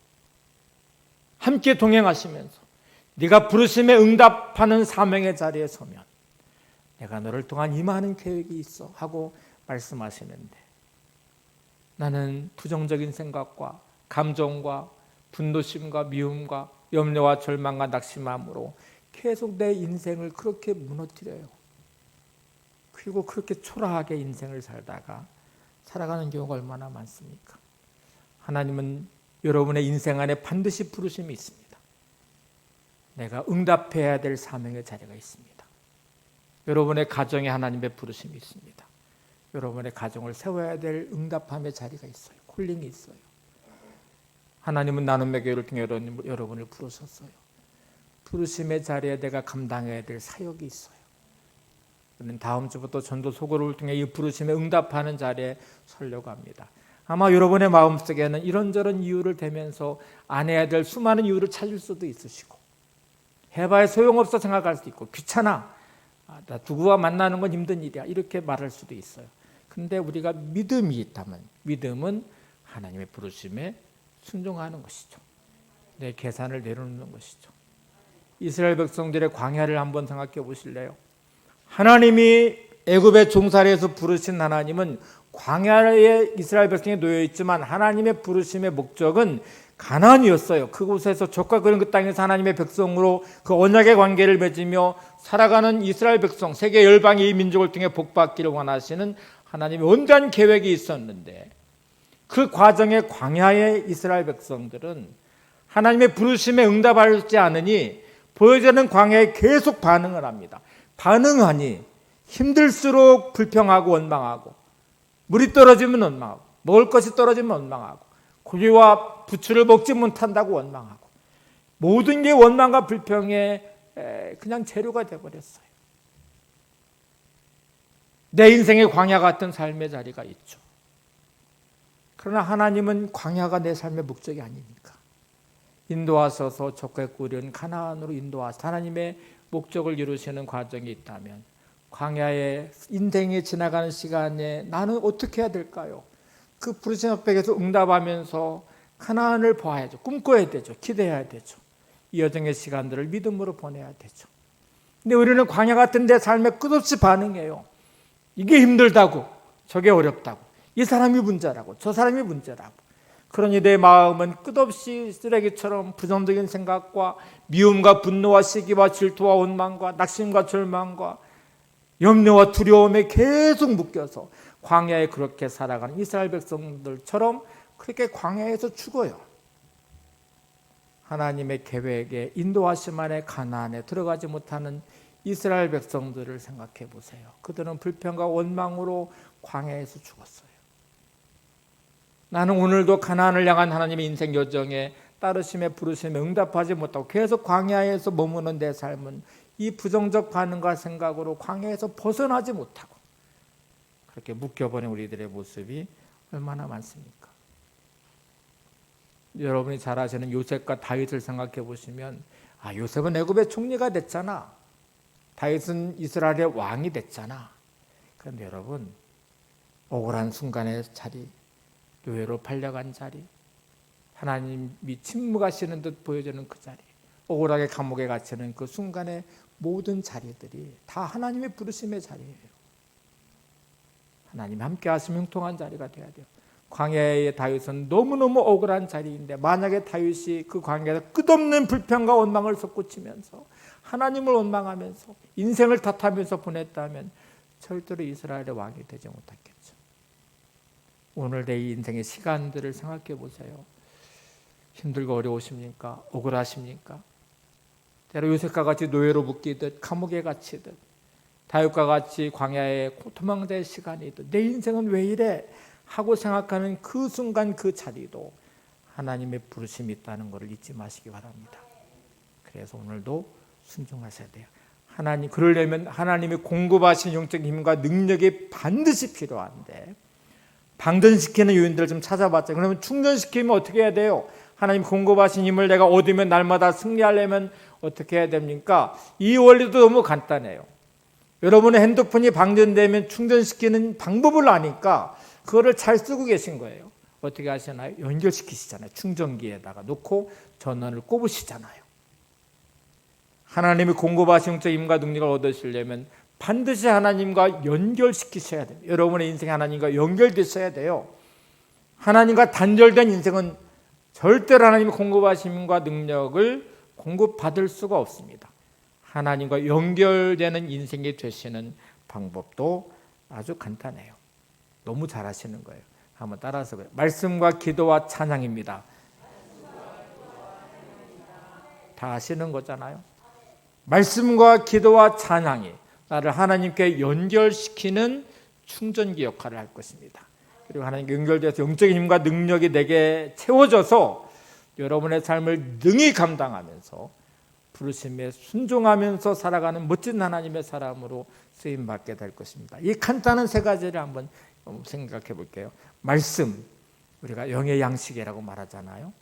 함께 동행하시면서 네가 부르심에 응답하는 사명의 자리에 서면 내가 너를 통한 이 많은 계획이 있어 하고 말씀하시는데 나는 부정적인 생각과 감정과 분노심과 미움과 염려와 절망과 낙심함으로 계속 내 인생을 그렇게 무너뜨려요. 그리고 그렇게 초라하게 인생을 살다가 살아가는 경우가 얼마나 많습니까? 하나님은 여러분의 인생 안에 반드시 부르심이 있습니다. 내가 응답해야 될 사명의 자리가 있습니다. 여러분의 가정에 하나님의 부르심이 있습니다. 여러분의 가정을 세워야 될 응답함의 자리가 있어요. 콜링이 있어요. 하나님은 나눔의 교회를 통해 여러분을 부르셨어요. 부르심의 자리에 내가 감당해야 될 사역이 있어요. 저는 다음 주부터 전도 소그룹을 통해 이 부르심에 응답하는 자리에 서려고 합니다. 아마 여러분의 마음속에는 이런저런 이유를 대면서 안 해야 될 수많은 이유를 찾을 수도 있으시고 해봐야 소용없어 생각할 수도 있고 귀찮아. 나 누구와 만나는 건 힘든 일이야. 이렇게 말할 수도 있어요. 근데 우리가 믿음이 있다면 믿음은 하나님의 부르심에 순종하는 것이죠. 내 계산을 내려놓는 것이죠. 이스라엘 백성들의 광야를 한번 생각해 보실래요? 하나님이 애굽의 종살이에서 부르신 하나님은 광야에 이스라엘 백성이 놓여 있지만 하나님의 부르심의 목적은 가나안이었어요. 그곳에서 젖과 끓는 그 땅에서 하나님의 백성으로 그 언약의 관계를 맺으며 살아가는 이스라엘 백성, 세계 열방의 이 민족을 통해 복받기를 원하시는 하나님의 원대한 계획이 있었는데 그 과정의 광야의 이스라엘 백성들은 하나님의 부르심에 응답하지 않으니 보여지는 광야에 계속 반응을 합니다. 반응하니 힘들수록 불평하고 원망하고 물이 떨어지면 원망하고 먹을 것이 떨어지면 원망하고 고기와 부추를 먹지 못한다고 원망하고 모든 게 원망과 불평의 그냥 재료가 되어버렸어요. 내 인생의 광야 같은 삶의 자리가 있죠. 그러나 하나님은 광야가 내 삶의 목적이 아니니까 인도하셔서 족해 꾸린 가나안으로 인도하셔서 하나님의 목적을 이루시는 과정이 있다면 광야의 인생이 지나가는 시간에 나는 어떻게 해야 될까요? 그 부르심 앞에서 응답하면서 가나안을 보아야죠. 꿈꿔야 되죠. 기대해야 되죠. 이 여정의 시간들을 믿음으로 보내야 되죠. 근데 우리는 광야 같은 데 삶에 끝없이 반응해요. 이게 힘들다고, 저게 어렵다고, 이 사람이 문제라고, 저 사람이 문제라고. 그러니 내 마음은 끝없이 쓰레기처럼 부정적인 생각과 미움과 분노와 시기와 질투와 원망과 낙심과 절망과 염려와 두려움에 계속 묶여서 광야에 그렇게 살아가는 이스라엘 백성들처럼 그렇게 광야에서 죽어요. 하나님의 계획에 인도하심 안에 가나안에 들어가지 못하는 이스라엘 백성들을 생각해 보세요. 그들은 불평과 원망으로 광야에서 죽었어요. 나는 오늘도 가나안을 향한 하나님의 인생 여정에 따르심에 부르심에 응답하지 못하고 계속 광야에서 머무는 내 삶은 이 부정적 반응과 생각으로 광야에서 벗어나지 못하고 그렇게 묶여버린 우리들의 모습이 얼마나 많습니까? 여러분이 잘 아시는 요셉과 다윗을 생각해 보시면 요셉은 애굽의 총리가 됐잖아. 다윗은 이스라엘의 왕이 됐잖아. 그런데 여러분 억울한 순간의 자리, 노예로 팔려간 자리, 하나님이 침묵하시는 듯 보여지는 그 자리, 억울하게 감옥에 갇히는 그 순간의 모든 자리들이 다 하나님의 부르심의 자리예요. 하나님 함께 하시면 형통한 자리가 되어야 돼요. 광야의 다윗은 너무너무 억울한 자리인데 만약에 다윗이 그 광야에서 끝없는 불평과 원망을 솟구치면서 하나님을 원망하면서 인생을 탓하면서 보냈다면 절대로 이스라엘의 왕이 되지 못했겠죠. 오늘 내 인생의 시간들을 생각해 보세요. 힘들고 어려우십니까? 억울하십니까? 때로 요셉과 같이 노예로 묶이듯 감옥에 갇히듯 다윗과 같이 광야에 도망자의 시간이듯 내 인생은 왜 이래? 하고 생각하는 그 순간 그 자리도 하나님의 부르심이 있다는 것을 잊지 마시기 바랍니다. 그래서 오늘도 순종하셔야 돼요. 그러려면 하나님이 공급하신 영적 힘과 능력이 반드시 필요한데 방전시키는 요인들을 좀 찾아봤죠. 그러면 충전시키면 어떻게 해야 돼요? 하나님 공급하신 힘을 내가 얻으면 날마다 승리하려면 어떻게 해야 됩니까? 이 원리도 너무 간단해요. 여러분의 핸드폰이 방전되면 충전시키는 방법을 아니까 그거를 잘 쓰고 계신 거예요. 어떻게 하시나요? 연결시키시잖아요. 충전기에다가 놓고 전원을 꼽으시잖아요. 하나님이 공급하신 영적 힘과 능력을 얻으시려면 반드시 하나님과 연결시키셔야 돼요. 여러분의 인생이 하나님과 연결되셔야 돼요. 하나님과 단절된 인생은 절대로 하나님의 공급하신 힘과 능력을 공급받을 수가 없습니다. 하나님과 연결되는 인생이 되시는 방법도 아주 간단해요. 너무 잘하시는 거예요. 한번 따라서 봐요. 말씀과 기도와 찬양입니다. 다 아시는 거잖아요. 말씀과 기도와 찬양이 나를 하나님께 연결시키는 충전기 역할을 할 것입니다. 그리고 하나님께 연결돼서 영적인 힘과 능력이 내게 채워져서 여러분의 삶을 능히 감당하면서 부르심에 순종하면서 살아가는 멋진 하나님의 사람으로 쓰임받게 될 것입니다. 이 간단한 세 가지를 한번 생각해 볼게요. 말씀, 우리가 영의 양식이라고 말하잖아요.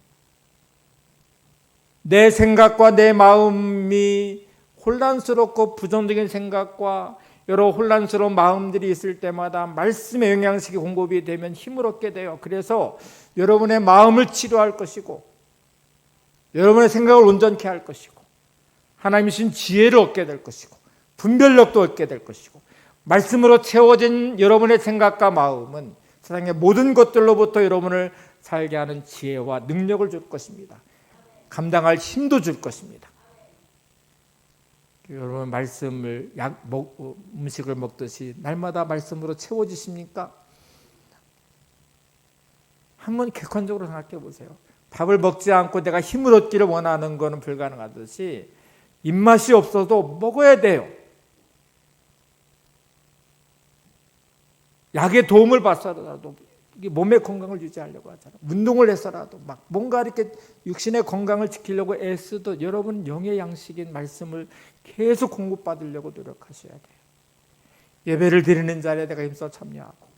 내 생각과 내 마음이 혼란스럽고 부정적인 생각과 여러 혼란스러운 마음들이 있을 때마다 말씀의 영양식이 공급이 되면 힘을 얻게 돼요. 그래서 여러분의 마음을 치료할 것이고 여러분의 생각을 온전케 할 것이고 하나님이 주신 지혜를 얻게 될 것이고 분별력도 얻게 될 것이고 말씀으로 채워진 여러분의 생각과 마음은 세상의 모든 것들로부터 여러분을 살게 하는 지혜와 능력을 줄 것입니다. 감당할 힘도 줄 것입니다. 여러분 말씀을 음식을 먹듯이 날마다 말씀으로 채워지십니까? 한번 객관적으로 생각해 보세요. 밥을 먹지 않고 내가 힘을 얻기를 원하는 것은 불가능하듯이 입맛이 없어도 먹어야 돼요. 약의 도움을 받아서라도 이게 몸의 건강을 유지하려고 하잖아요. 운동을 해서라도 막 뭔가 이렇게 육신의 건강을 지키려고 애쓰도 여러분 영의 양식인 말씀을 계속 공급받으려고 노력하셔야 돼요. 예배를 드리는 자리에 내가 힘써 참여하고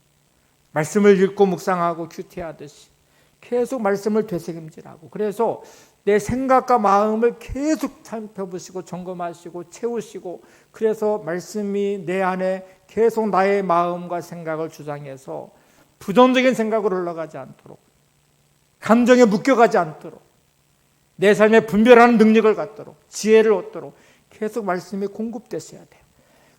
말씀을 읽고 묵상하고 큐티하듯이 계속 말씀을 되새김질하고, 그래서 내 생각과 마음을 계속 살펴보시고 점검하시고 채우시고, 그래서 말씀이 내 안에 계속 나의 마음과 생각을 주장해서 부정적인 생각으로 흘러가지 않도록, 감정에 묶여가지 않도록, 내 삶에 분별하는 능력을 갖도록, 지혜를 얻도록 계속 말씀이 공급되셔야 돼요.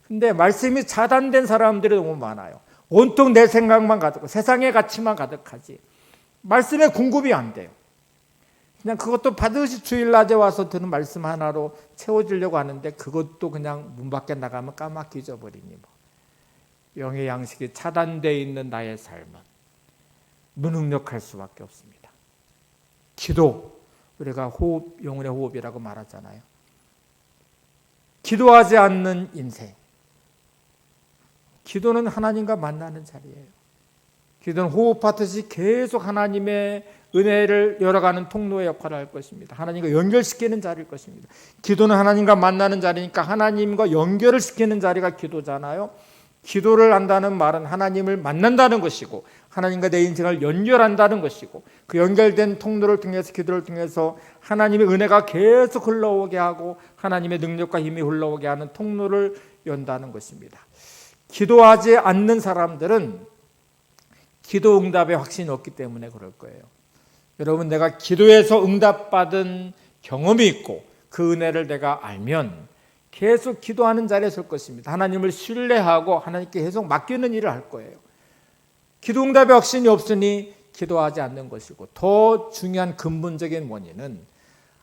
근데 말씀이 차단된 사람들이 너무 많아요. 온통 내 생각만 가득하고 세상의 가치만 가득하지 말씀의 공급이 안 돼요. 그냥 그것도 받으시 주일낮에 와서 듣는 말씀 하나로 채워지려고 하는데 그것도 그냥 문 밖에 나가면 까맣게 잊어버리니 뭐. 영의 양식이 차단되어 있는 나의 삶은 무능력할 수밖에 없습니다. 기도, 우리가 호흡, 영혼의 호흡이라고 말하잖아요. 기도하지 않는 인생. 기도는 하나님과 만나는 자리예요. 기도는 호흡하듯이 계속 하나님의 은혜를 열어가는 통로의 역할을 할 것입니다. 하나님과 연결시키는 자리일 것입니다. 기도는 하나님과 만나는 자리니까 하나님과 연결을 시키는 자리가 기도잖아요. 기도를 한다는 말은 하나님을 만난다는 것이고 하나님과 내 인생을 연결한다는 것이고, 그 연결된 통로를 통해서, 기도를 통해서 하나님의 은혜가 계속 흘러오게 하고 하나님의 능력과 힘이 흘러오게 하는 통로를 연다는 것입니다. 기도하지 않는 사람들은 기도 응답에 확신이 없기 때문에 그럴 거예요. 여러분, 내가 기도해서 응답받은 경험이 있고 그 은혜를 내가 알면 계속 기도하는 자리에 설 것입니다. 하나님을 신뢰하고 하나님께 계속 맡기는 일을 할 거예요. 기도 응답에 확신이 없으니 기도하지 않는 것이고, 더 중요한 근본적인 원인은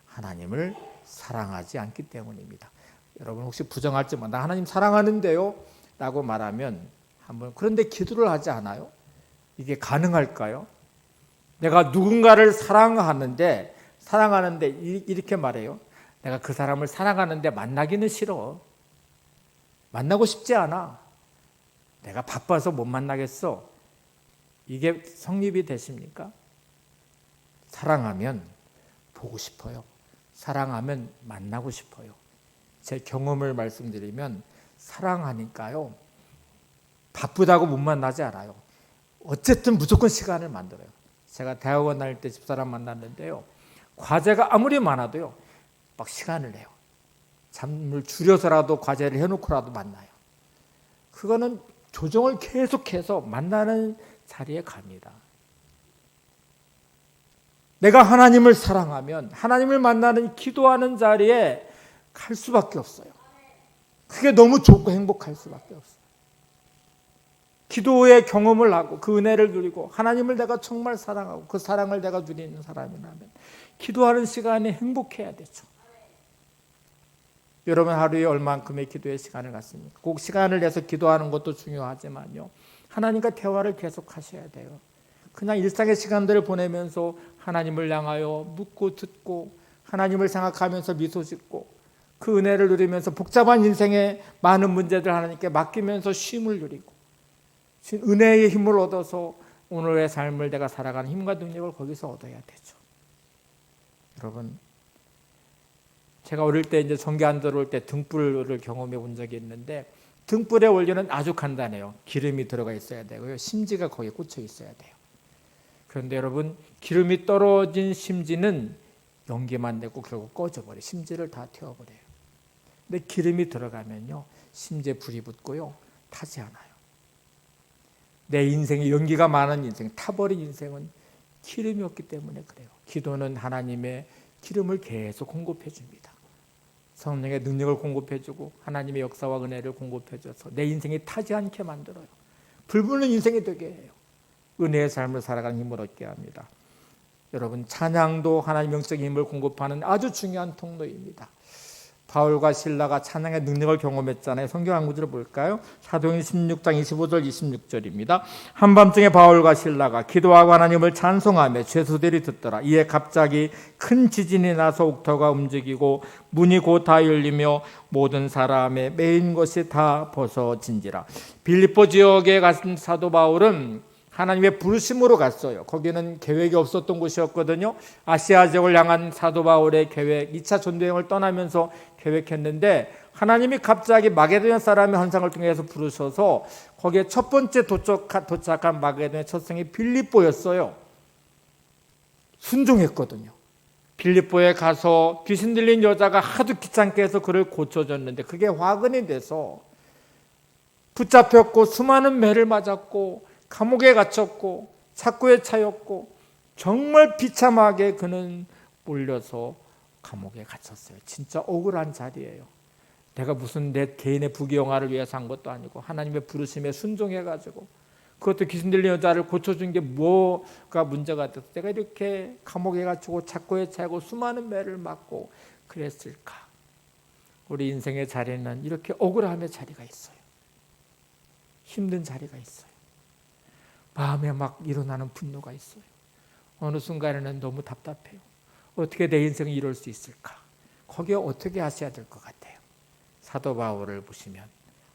하나님을 사랑하지 않기 때문입니다. 여러분 혹시 부정할지 뭐, 나 하나님 사랑하는데요 라고 말하면 한번, 그런데 기도를 하지 않아요? 이게 가능할까요? 내가 누군가를 사랑하는데 이렇게 말해요. 내가 그 사람을 사랑하는데 만나기는 싫어. 만나고 싶지 않아. 내가 바빠서 못 만나겠어. 이게 성립이 되십니까? 사랑하면 보고 싶어요. 사랑하면 만나고 싶어요. 제 경험을 말씀드리면 사랑하니까요, 바쁘다고 못 만나지 않아요. 어쨌든 무조건 시간을 만들어요. 제가 대학원 다닐 때 집사람 만났는데요, 과제가 아무리 많아도요 막 시간을 내요. 잠을 줄여서라도 과제를 해놓고라도 만나요. 그거는 조정을 계속해서 만나는 자리에 갑니다. 내가 하나님을 사랑하면 하나님을 만나는, 기도하는 자리에 갈 수밖에 없어요. 그게 너무 좋고 행복할 수밖에 없어요. 기도의 경험을 하고 그 은혜를 누리고 하나님을 내가 정말 사랑하고 그 사랑을 내가 누리는 사람이라면 기도하는 시간이 행복해야 되죠. 여러분 하루에 얼만큼의 기도의 시간을 갖습니까? 꼭 시간을 내서 기도하는 것도 중요하지만요, 하나님과 대화를 계속 하셔야 돼요. 그냥 일상의 시간들을 보내면서 하나님을 향하여 묻고 듣고 하나님을 생각하면서 미소 짓고 그 은혜를 누리면서 복잡한 인생의 많은 문제들 하나님께 맡기면서 쉼을 누리고 은혜의 힘을 얻어서 오늘의 삶을 내가 살아가는 힘과 능력을 거기서 얻어야 되죠. 여러분, 제가 어릴 때 이제 전기 안 들어올 때 등불을 경험해 본 적이 있는데, 등불의 원리는 아주 간단해요. 기름이 들어가 있어야 되고요, 심지가 거기에 꽂혀 있어야 돼요. 그런데 여러분, 기름이 떨어진 심지는 연기만 내고 결국 꺼져버려요. 심지를 다 태워버려요. 근데 기름이 들어가면요, 심지에 불이 붙고요, 타지 않아요. 내 인생에 연기가 많은 인생, 타버린 인생은 기름이 없기 때문에 그래요. 기도는 하나님의 기름을 계속 공급해 줍니다. 성령의 능력을 공급해 주고 하나님의 역사와 은혜를 공급해 줘서 내 인생이 타지 않게 만들어요. 불붙는 인생이 되게 해요. 은혜의 삶을 살아가는 힘을 얻게 합니다. 여러분, 찬양도 하나님의 영적인 힘을 공급하는 아주 중요한 통로입니다. 바울과 실라가 찬양의 능력을 경험했잖아요. 성경 한 구절을 볼까요? 사도행전 16장 25절 26절입니다. 한밤중에 바울과 실라가 기도하고 하나님을 찬송하며 죄수들이 듣더라. 이에 갑자기 큰 지진이 나서 옥토가 움직이고 문이 곧 다 열리며 모든 사람의 매인 것이 다 벗어진지라. 빌립보 지역에 간 사도 바울은 하나님의 부르심으로 갔어요. 거기는 계획이 없었던 곳이었거든요. 아시아 지역을 향한 사도 바울의 계획, 2차 전도여행을 떠나면서 계획했는데 하나님이 갑자기 마게도냐 사람의 환상을 통해서 부르셔서 거기에 첫 번째 도착한 마게도냐 첫 성이 빌립보였어요. 순종했거든요. 빌립보에 가서 귀신 들린 여자가 하도 귀찮게 해서 그를 고쳐줬는데 그게 화근이 돼서 붙잡혔고 수많은 매를 맞았고 감옥에 갇혔고 착고에 차였고 정말 비참하게 그는 몰려서 감옥에 갇혔어요. 진짜 억울한 자리예요. 내가 무슨 내 개인의 부귀영화를 위해서 한 것도 아니고 하나님의 부르심에 순종해가지고 그것도 귀신 들린 여자를 고쳐준 게 뭐가 문제가 돼서 내가 이렇게 감옥에 갇히고 착고에 차고 수많은 매를 맞고 그랬을까? 우리 인생의 자리는 이렇게 억울함의 자리가 있어요. 힘든 자리가 있어요. 마음에 막 일어나는 분노가 있어요. 어느 순간에는 너무 답답해요. 어떻게 내 인생이 이럴 수 있을까? 거기에 어떻게 하셔야 될 것 같아요? 사도 바울을 보시면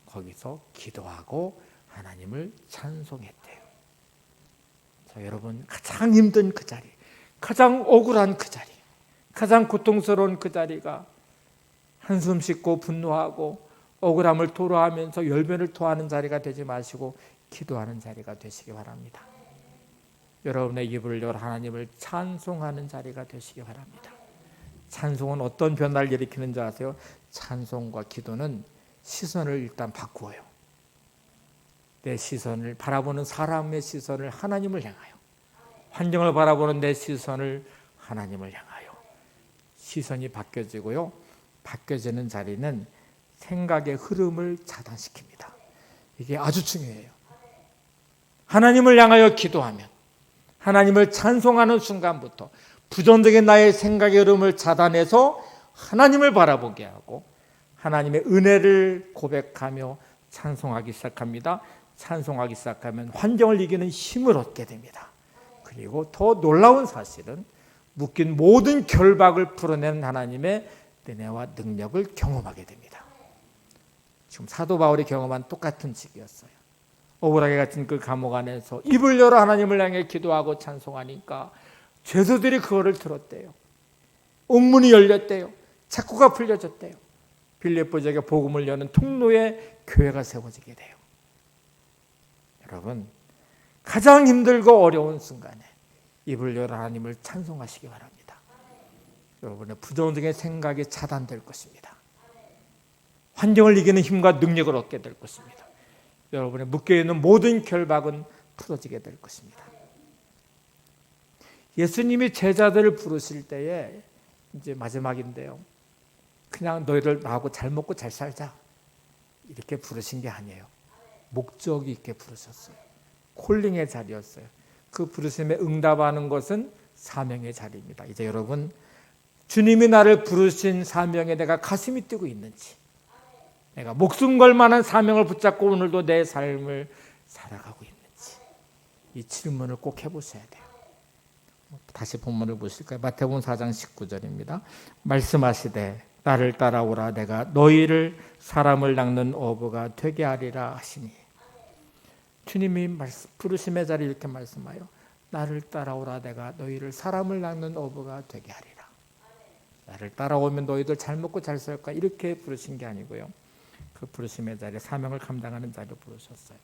거기서 기도하고 하나님을 찬송했대요. 자, 여러분 가장 힘든 그 자리, 가장 억울한 그 자리, 가장 고통스러운 그 자리가 한숨 씻고 분노하고 억울함을 토로하면서 열변을 토하는 자리가 되지 마시고 기도하는 자리가 되시기 바랍니다. 여러분의 입을 열어 하나님을 찬송하는 자리가 되시기 바랍니다. 찬송은 어떤 변화를 일으키는 줄 아세요? 찬송과 기도는 시선을 일단 바꾸어요. 내 시선을 바라보는 사람의 시선을 하나님을 향하여, 환경을 바라보는 내 시선을 하나님을 향하여 시선이 바뀌어지고요. 바뀌어지는 자리는 생각의 흐름을 차단시킵니다. 이게 아주 중요해요. 하나님을 향하여 기도하면, 하나님을 찬송하는 순간부터 부정적인 나의 생각의 흐름을 차단해서 하나님을 바라보게 하고 하나님의 은혜를 고백하며 찬송하기 시작합니다. 찬송하기 시작하면 환경을 이기는 힘을 얻게 됩니다. 그리고 더 놀라운 사실은 묶인 모든 결박을 풀어내는 하나님의 은혜와 능력을 경험하게 됩니다. 지금 사도 바울이 경험한 똑같은 시기였어요. 억울하게 갇힌 그 감옥 안에서 입을 열어 하나님을 향해 기도하고 찬송하니까 죄수들이 그거를 들었대요. 옥문이 열렸대요. 착고가 풀려졌대요. 빌립보 지역에 복음을 여는 통로에 교회가 세워지게 돼요. 여러분, 가장 힘들고 어려운 순간에 입을 열어 하나님을 찬송하시기 바랍니다. 여러분의 부정적인 생각이 차단될 것입니다. 환경을 이기는 힘과 능력을 얻게 될 것입니다. 여러분의 묶여있는 모든 결박은 풀어지게 될 것입니다. 예수님이 제자들을 부르실 때에 이제 마지막인데요. 그냥 너희들 나하고 잘 먹고 잘 살자 이렇게 부르신 게 아니에요. 목적이 있게 부르셨어요. 콜링의 자리였어요. 그 부르심에 응답하는 것은 사명의 자리입니다. 이제 여러분, 주님이 나를 부르신 사명에 내가 가슴이 뛰고 있는지, 내가 목숨 걸 만한 사명을 붙잡고 오늘도 내 삶을 살아가고 있는지, 이 질문을 꼭 해보셔야 돼요. 다시 본문을 보실까요? 마태복음 4장 19절입니다. 말씀하시되 나를 따라오라 내가 너희를 사람을 낚는 어부가 되게 하리라 하시니. 주님이 부르심의 자리 이렇게 말씀하여 나를 따라오라 내가 너희를 사람을 낚는 어부가 되게 하리라. 나를 따라오면 너희들 잘 먹고 잘 살 거야 이렇게 부르신 게 아니고요. 그 부르심의 자리에 사명을 감당하는 자리로 부르셨어요.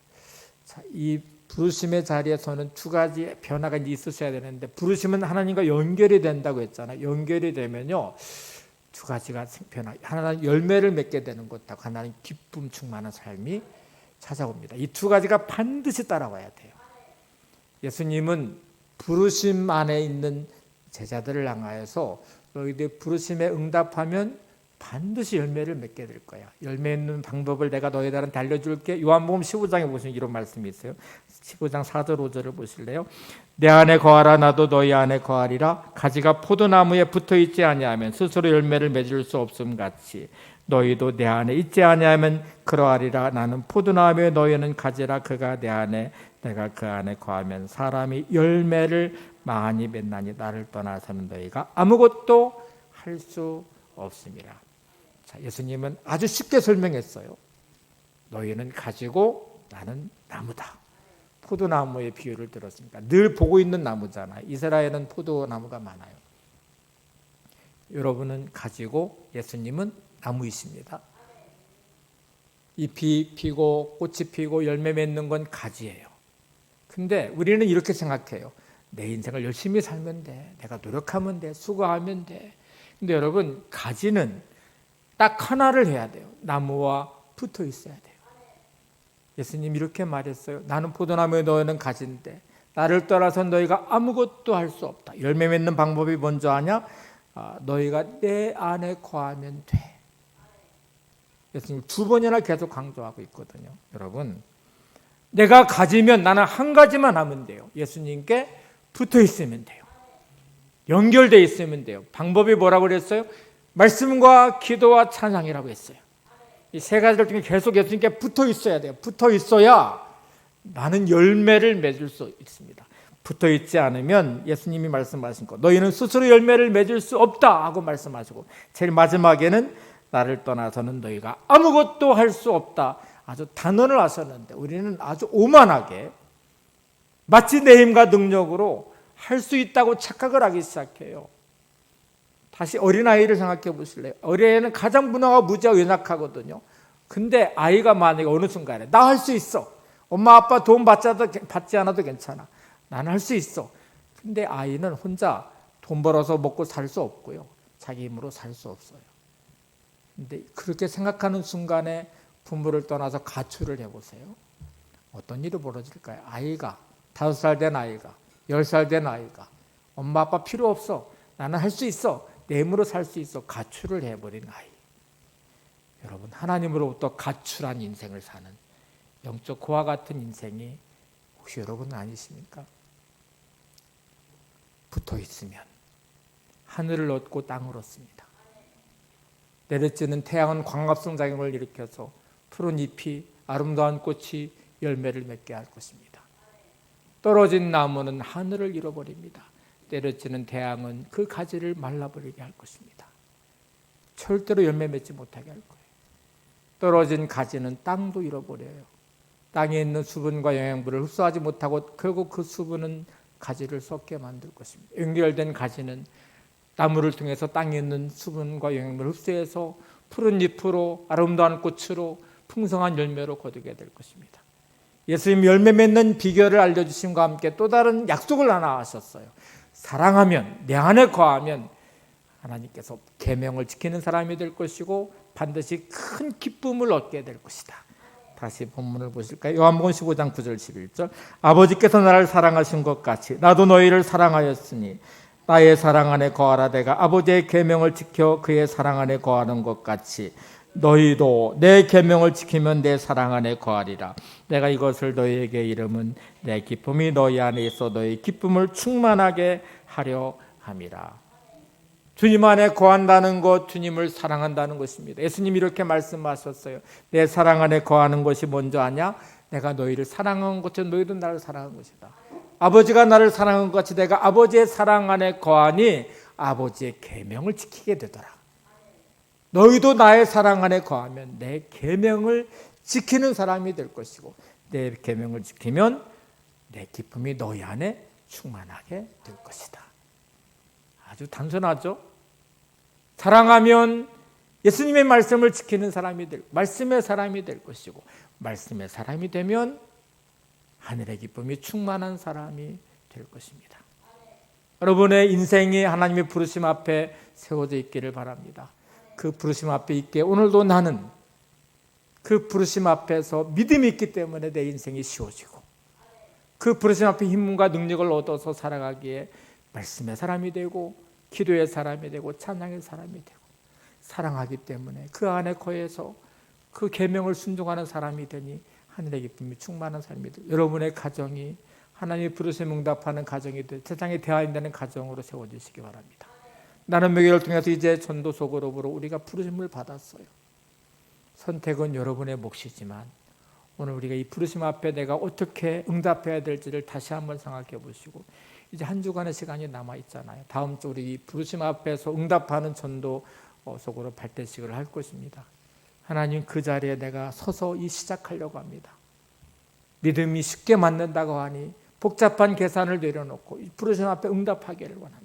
자, 이 부르심의 자리에서는 두 가지 변화가 있으셔야 되는데, 부르심은 하나님과 연결이 된다고 했잖아요. 연결이 되면요, 두 가지가 변화. 하나는 열매를 맺게 되는 것하고 하나는 기쁨 충만한 삶이 찾아옵니다. 이 두 가지가 반드시 따라와야 돼요. 예수님은 부르심 안에 있는 제자들을 향하여서 너희들 부르심에 응답하면 반드시 열매를 맺게 될 거야. 열매 있는 방법을 내가 너희들한테 알려줄게. 요한복음 15장에 보시면 이런 말씀이 있어요. 15장 4절 5절을 보실래요? 내 안에 거하라 나도 너희 안에 거하리라. 가지가 포도나무에 붙어있지 아니하면 스스로 열매를 맺을 수 없음 같이 너희도 내 안에 있지 아니하면 그러하리라. 나는 포도나무에 너희는 가지라. 그가 내 안에 내가 그 안에 거하면 사람이 열매를 많이 맺나니 나를 떠나서는 너희가 아무것도 할 수 없습니다. 자, 예수님은 아주 쉽게 설명했어요. 너희는 가지고 나는 나무다. 포도나무의 비유를 들었으니까 늘 보고 있는 나무잖아요. 이스라엘은 포도나무가 많아요. 여러분은 가지고 예수님은 나무이십니다. 잎이 피고 꽃이 피고 열매 맺는 건 가지예요. 근데 우리는 이렇게 생각해요. 내 인생을 열심히 살면 돼. 내가 노력하면 돼. 수고하면 돼. 근데 여러분, 가지는 딱 하나를 해야 돼요. 나무와 붙어 있어야 돼요. 예수님 이렇게 말했어요. 나는 포도나무에 너희는 가지인데 나를 떠나서 너희가 아무것도 할 수 없다. 열매 맺는 방법이 뭔지 아냐? 너희가 내 안에 거하면 돼. 예수님 2번이나 계속 강조하고 있거든요. 여러분, 내가 가지면 나는 한 가지만 하면 돼요. 예수님께 붙어 있으면 돼요. 연결되어 있으면 돼요. 방법이 뭐라고 그랬어요? 말씀과 기도와 찬양이라고 했어요. 이 3가지를 통해 계속 예수님께 붙어 있어야 돼요. 붙어 있어야 나는 열매를 맺을 수 있습니다. 붙어 있지 않으면 예수님이 말씀하신 것, 너희는 스스로 열매를 맺을 수 없다 하고 말씀하시고, 제일 마지막에는 나를 떠나서는 너희가 아무것도 할 수 없다. 아주 단언을 하셨는데 우리는 아주 오만하게 마치 내 힘과 능력으로 할 수 있다고 착각을 하기 시작해요. 다시 어린아이를 생각해 보실래요? 어린아이는 가장 문화가 무지하고 연약하거든요. 근데 아이가 만약에 어느 순간에 나 할 수 있어. 엄마 아빠 돈 받지 않아도 괜찮아. 나는 할 수 있어. 근데 아이는 혼자 돈 벌어서 먹고 살 수 없고요. 자기 힘으로 살 수 없어요. 근데 그렇게 생각하는 순간에 부모를 떠나서 가출을 해보세요. 어떤 일이 벌어질까요? 아이가 5살 된 아이가 10살 된 아이가 엄마 아빠 필요 없어. 나는 할 수 있어. 내 힘으로 살 수 있어. 가출을 해버린 아이. 여러분, 하나님으로부터 가출한 인생을 사는 영적 고와 같은 인생이 혹시 여러분은 아니십니까? 붙어 있으면 하늘을 얻고 땅을 얻습니다. 내려지는 태양은 광합성 작용을 일으켜서 푸른 잎이 아름다운 꽃이 열매를 맺게 할 것입니다. 떨어진 나무는 하늘을 잃어버립니다. 내려지는 태양은 그 가지를 말라버리게 할 것입니다. 절대로 열매 맺지 못하게 할 거예요. 떨어진 가지는 땅도 잃어버려요. 땅에 있는 수분과 영양분을 흡수하지 못하고 결국 그 수분은 가지를 썩게 만들 것입니다. 연결된 가지는 나무를 통해서 땅에 있는 수분과 영양분을 흡수해서 푸른 잎으로 아름다운 꽃으로 풍성한 열매로 거두게 될 것입니다. 예수님 열매 맺는 비결을 알려주심과 함께 또 다른 약속을 하나 하셨어요. 사랑하면, 내 안에 거하면 하나님께서 계명을 지키는 사람이 될 것이고 반드시 큰 기쁨을 얻게 될 것이다. 다시 본문을 보실까요? 요한복음 15장 9절 11절. 아버지께서 나를 사랑하신 것 같이 나도 너희를 사랑하였으니 나의 사랑 안에 거하라. 내가 아버지의 계명을 지켜 그의 사랑 안에 거하는 것 같이 너희도 내 계명을 지키면 내 사랑 안에 거하리라. 내가 이것을 너희에게 이름은 내 기쁨이 너희 안에 있어 너희 기쁨을 충만하게 하려 함이라. 주님 안에 거한다는 것, 주님을 사랑한다는 것입니다. 예수님이 이렇게 말씀하셨어요. 내 사랑 안에 거하는 것이 뭔지 아냐? 내가 너희를 사랑한 것처럼 너희도 나를 사랑한 것이다. 아버지가 나를 사랑한 것 같이 내가 아버지의 사랑 안에 거하니 아버지의 계명을 지키게 되더라. 너희도 나의 사랑 안에 거하면 내 계명을 지키는 사람이 될 것이고 내 계명을 지키면 내 기쁨이 너희 안에 충만하게 될 것이다. 아주 단순하죠? 사랑하면 예수님의 말씀을 지키는 사람이 말씀의 사람이 될 것이고 말씀의 사람이 되면 하늘의 기쁨이 충만한 사람이 될 것입니다. 여러분의 인생이 하나님의 부르심 앞에 세워져 있기를 바랍니다. 그 부르심 앞에 있게 오늘도 나는 그 부르심 앞에서 믿음이 있기 때문에 내 인생이 쉬워지고 그 부르심 앞에 힘과 능력을 얻어서 살아가기에 말씀의 사람이 되고 기도의 사람이 되고 찬양의 사람이 되고 사랑하기 때문에 그 안에 거해서 그 계명을 순종하는 사람이 되니 하늘의 기쁨이 충만한 삶이 되고 여러분의 가정이 하나님의 부르심 응답하는 가정이 되 세상에 대화인되는 가정으로 세워주시기 바랍니다. 나는 매교를 통해서 이제 전도서 그룹으로 우리가 부르심을 받았어요. 선택은 여러분의 몫이지만 오늘 우리가 이 부르심 앞에 내가 어떻게 응답해야 될지를 다시 한번 생각해 보시고 이제 한 주간의 시간이 남아 있잖아요. 다음 주 우리 이 부르심 앞에서 응답하는 전도 속으로 발대식을 할 것입니다. 하나님 그 자리에 내가 서서 시작하려고 합니다. 믿음이 쉽게 맞는다고 하니 복잡한 계산을 내려놓고 부르심 앞에 응답하기를 원합니다.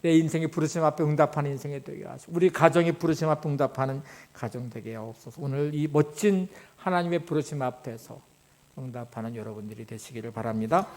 내 인생이 부르심 앞에 응답하는 인생이 되게 하시고 우리 가정이 부르심 앞에 응답하는 가정 되게 하옵소서. 오늘 이 멋진 하나님의 부르심 앞에서 응답하는 여러분들이 되시기를 바랍니다.